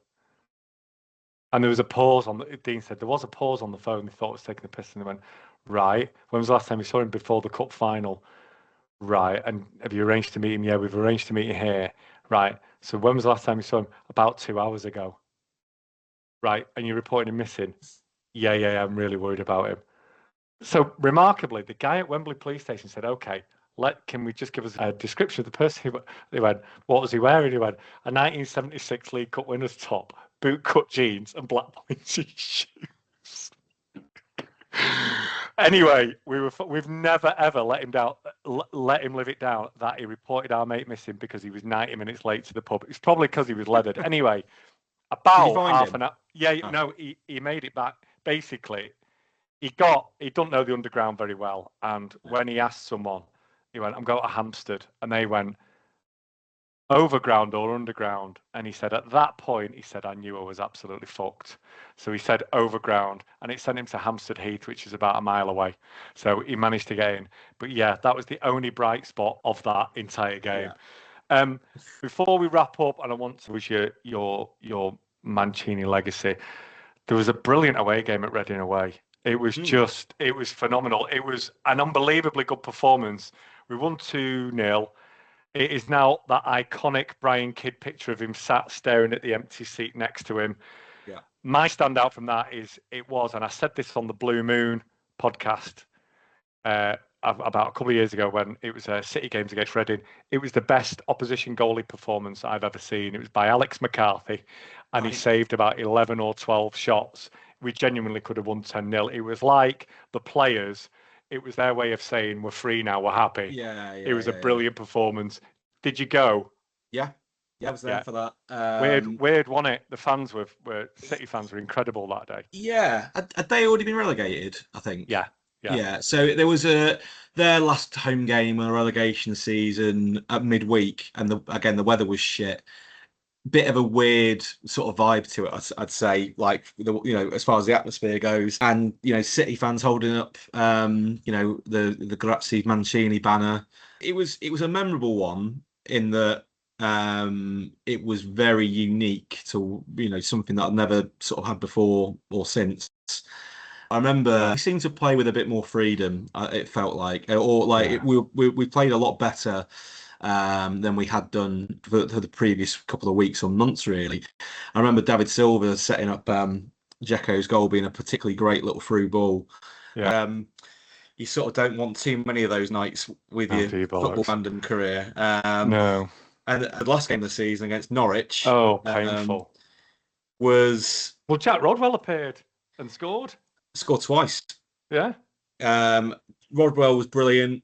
And there was a pause Dean said, there was a pause on the phone. They thought it was taking the piss. And they went, right. When was the last time you saw him? Before the cup final? Right. And have you arranged to meet him? Yeah, we've arranged to meet him here. Right. So when was the last time you saw him? About 2 hours ago. Right. And you reported him missing? Yeah, I'm really worried about him. So remarkably, the guy at Wembley police station said, okay, can we just give us a description of the person? They went, what was he wearing? He went, a 1976 League Cup winners top, boot-cut jeans and black pointy shoes. Anyway, we've never ever let him live it down that he reported our mate missing because he was 90 minutes late to the pub. It's probably because he was leathered. Anyway, about half an hour. Yeah, no, he made it back. Basically, he don't know the underground very well, and when he asked someone, he went, I'm going to Hampstead, and they went, overground or underground? And he said, at that point, I knew I was absolutely fucked. So he said overground, and it sent him to Hampstead Heath, which is about a mile away. So he managed to get in. But yeah, that was the only bright spot of that entire game. Yeah. Before we wrap up, and I want to wish your Mancini legacy. There was a brilliant away game at Reading away. It was phenomenal. It was an unbelievably good performance. We won 2-0. It is now that iconic Brian Kidd picture of him sat staring at the empty seat next to him. Yeah. My standout from that is and I said this on the Blue Moon podcast about a couple of years ago when it was City games against Reading. It was the best opposition goalie performance I've ever seen. It was by Alex McCarthy, and he saved about 11 or 12 shots. We genuinely could have won 10-0. It was like the players, it was their way of saying, we're free now, we're happy. It was a brilliant performance. Did you go? Yeah, I was there for that. Weird, wasn't it? The fans were City fans were incredible that day. Yeah, had they already been relegated? I think. Yeah. So there was their last home game of the relegation season at midweek, and again the weather was shit. Bit of a weird sort of vibe to it, I'd say, like as far as the atmosphere goes, and City fans holding up the Grazie Mancini banner. It was a memorable one in that it was very unique to something that I've never sort of had before or since. I remember we seemed to play with a bit more freedom. It felt like, we played a lot better than we had done for the previous couple of weeks or months. Really, I remember David Silva setting up Dzeko's goal being a particularly great little through ball. Yeah. You sort of don't want too many of those nights with your football fandom career. No. And the last game of the season against Norwich. Oh, painful. Well, Jack Rodwell appeared and scored. Scored twice. Yeah. Rodwell was brilliant.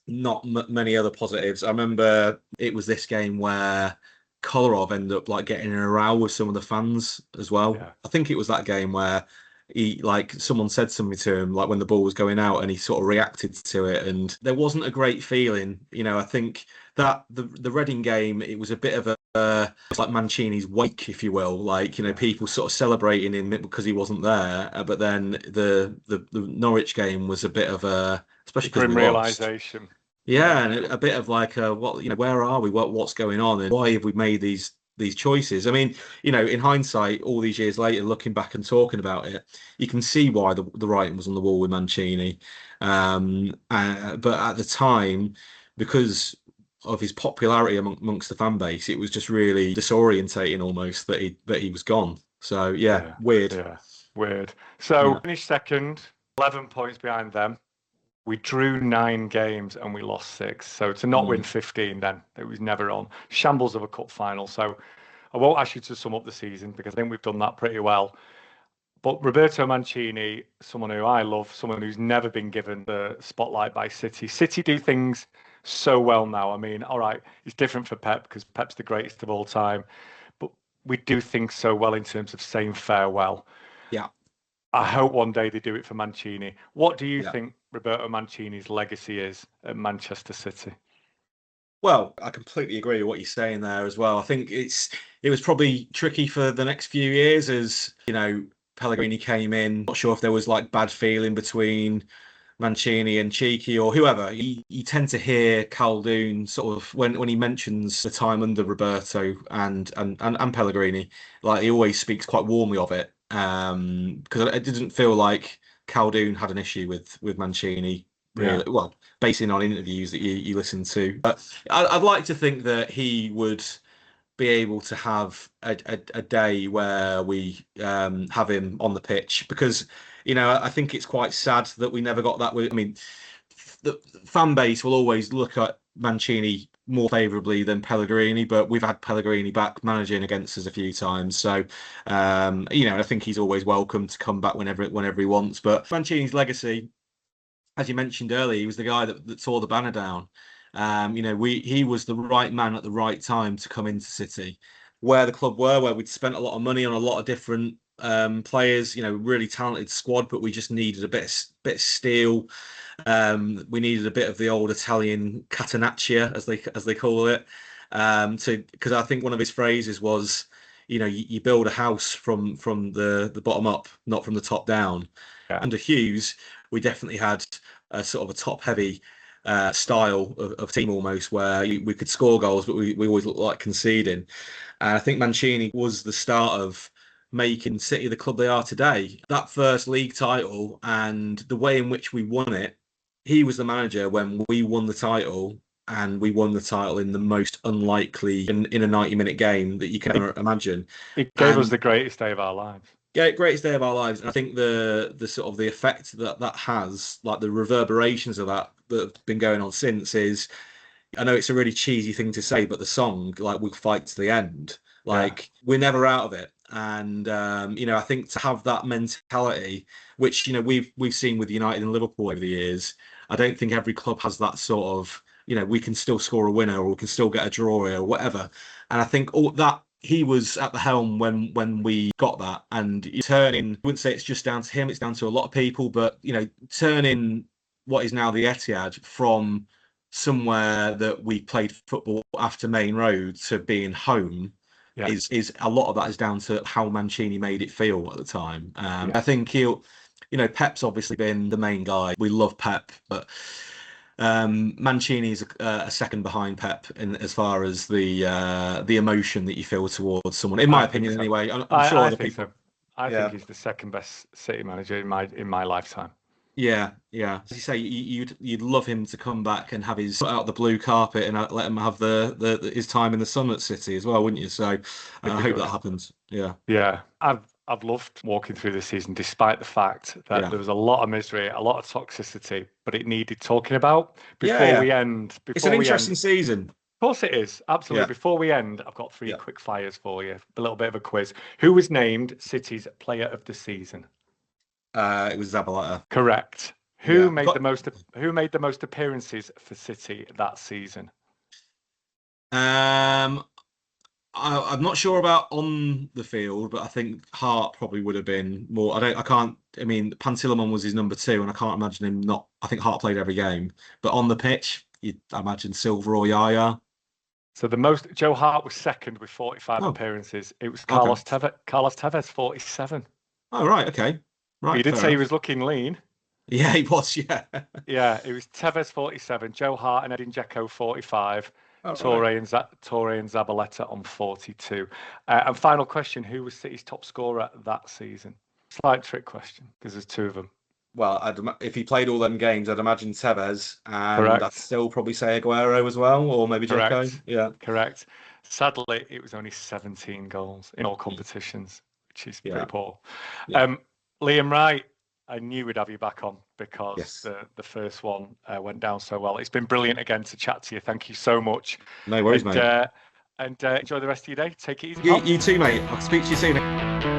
Not many other positives. I remember it was this game where Kolarov ended up getting in a row with some of the fans as well. Yeah. I think it was that game where he someone said something to him when the ball was going out, and he sort of reacted to it, and there wasn't a great feeling. I think that the Reading game, it was a bit of it's like Mancini's wake, if you will. People sort of celebrating him because he wasn't there, but then the Norwich game was a bit of especially because we realization. Yeah, and a bit of where are we? What's going on, and why have we made these choices? I mean, in hindsight, all these years later, looking back and talking about it, you can see why the writing was on the wall with Mancini. But at the time, because of his popularity amongst the fan base, it was just really disorientating almost that he was gone. So weird. Yeah, weird. So finished second, 11 points behind them. We drew 9 games and we lost 6. So to not win 15, then it was never on. Shambles of a cup final. So I won't ask you to sum up the season because I think we've done that pretty well. But Roberto Mancini, someone who I love, someone who's never been given the spotlight by City. City do things so well now. I mean, all right, it's different for Pep because Pep's the greatest of all time. But we do things so well in terms of saying farewell. Yeah. I hope one day they do it for Mancini. What do you think Roberto Mancini's legacy is at Manchester City? Well, I completely agree with what you're saying there as well. I think it was probably tricky for the next few years as, Pellegrini came in. Not sure if there was bad feeling between Mancini and Cheeky or whoever. You tend to hear Khaldoon sort of when he mentions the time under Roberto and Pellegrini, he always speaks quite warmly of it. Because it didn't feel like Khaldoon had an issue with Mancini, really. Yeah. Well, basing on interviews that you listen to. But I'd like to think that he would be able to have a day where we have him on the pitch, because I think it's quite sad that we never got that. I mean, the fan base will always look at Mancini more favourably than Pellegrini, but we've had Pellegrini back managing against us a few times, so I think he's always welcome to come back whenever he wants. But Mancini's legacy, as you mentioned earlier, he was the guy that tore the banner down. He was the right man at the right time to come into City, where the club were, where we'd spent a lot of money on a lot of different players, really talented squad, but we just needed a bit of steel. We needed a bit of the old Italian catenaccia, as they call it, because I think one of his phrases was, you build a house from the bottom up, not from the top down. Yeah. Under Hughes, we definitely had a sort of a top heavy style of team almost, where we could score goals, but we always looked like conceding. And I think Mancini was the start of making City the club they are today. That first league title and the way in which we won it, he was the manager when we won the title, and we won the title in the most unlikely in a 90-minute game that you can ever imagine. It gave us the greatest day of our lives. Yeah, greatest day of our lives. And I think the sort of the effect that has, like the reverberations of that have been going on since is, I know it's a really cheesy thing to say, but the song, like, we'll fight to the end. Like, we're never out of it. And I think to have that mentality, which we've seen with United and Liverpool over the years, I don't think every club has that sort of, we can still score a winner, or we can still get a draw or whatever. And I think all that, he was at the helm when we got that. And turning, I wouldn't say it's just down to him, it's down to a lot of people, but turning what is now the Etihad from somewhere that we played football after Main Road to being home, is a lot of that is down to how Mancini made it feel at the time. I think Pep's obviously been the main guy. We love Pep, but Mancini's a second behind Pep as far as the emotion that you feel towards someone, in my opinion, anyway. I'm sure other people. I think he's the second best City manager in my lifetime. Yeah. As you say, you'd love him to come back and have his foot out the blue carpet and let him have his time in the sun at City as well, wouldn't you? So I hope that happens. Yeah. I've loved walking through this season, despite the fact that there was a lot of misery, a lot of toxicity, but it needed talking about before we end. It's an interesting season. Of course it is. Absolutely. Yeah. Before we end, I've got 3 quick fires for you. A little bit of a quiz. Who was named City's Player of the Season? It was Zabaleta. Correct. Who made the most appearances for City that season? I'm not sure about on the field, but I think Hart probably would have been more. Pantilimon was his number 2, and I can't imagine him not. I think Hart played every game, but on the pitch, I imagine Silva or Yaya. So Joe Hart was second with 45 appearances. It was Carlos Tevez, 47. Oh, right, okay. Right. He did say he was looking lean. Yeah, he was, yeah. Yeah, it was Tevez 47, Joe Hart and Edin Dzeko 45, Toure and Zabaleta on 42. And final question, who was City's top scorer that season? Slight trick question, because there's 2 of them. Well, if he played all them games, I'd imagine Tevez, and I'd still probably say Aguero as well, or maybe Dzeko. Yeah. Correct. Sadly, it was only 17 goals in all competitions, which is pretty poor. Yeah. Liam Wright, I knew we'd have you back on because the first one went down so well. It's been brilliant again to chat to you. Thank you so much. No worries, mate. And enjoy the rest of your day. Take it easy. You too, mate. I'll speak to you soon.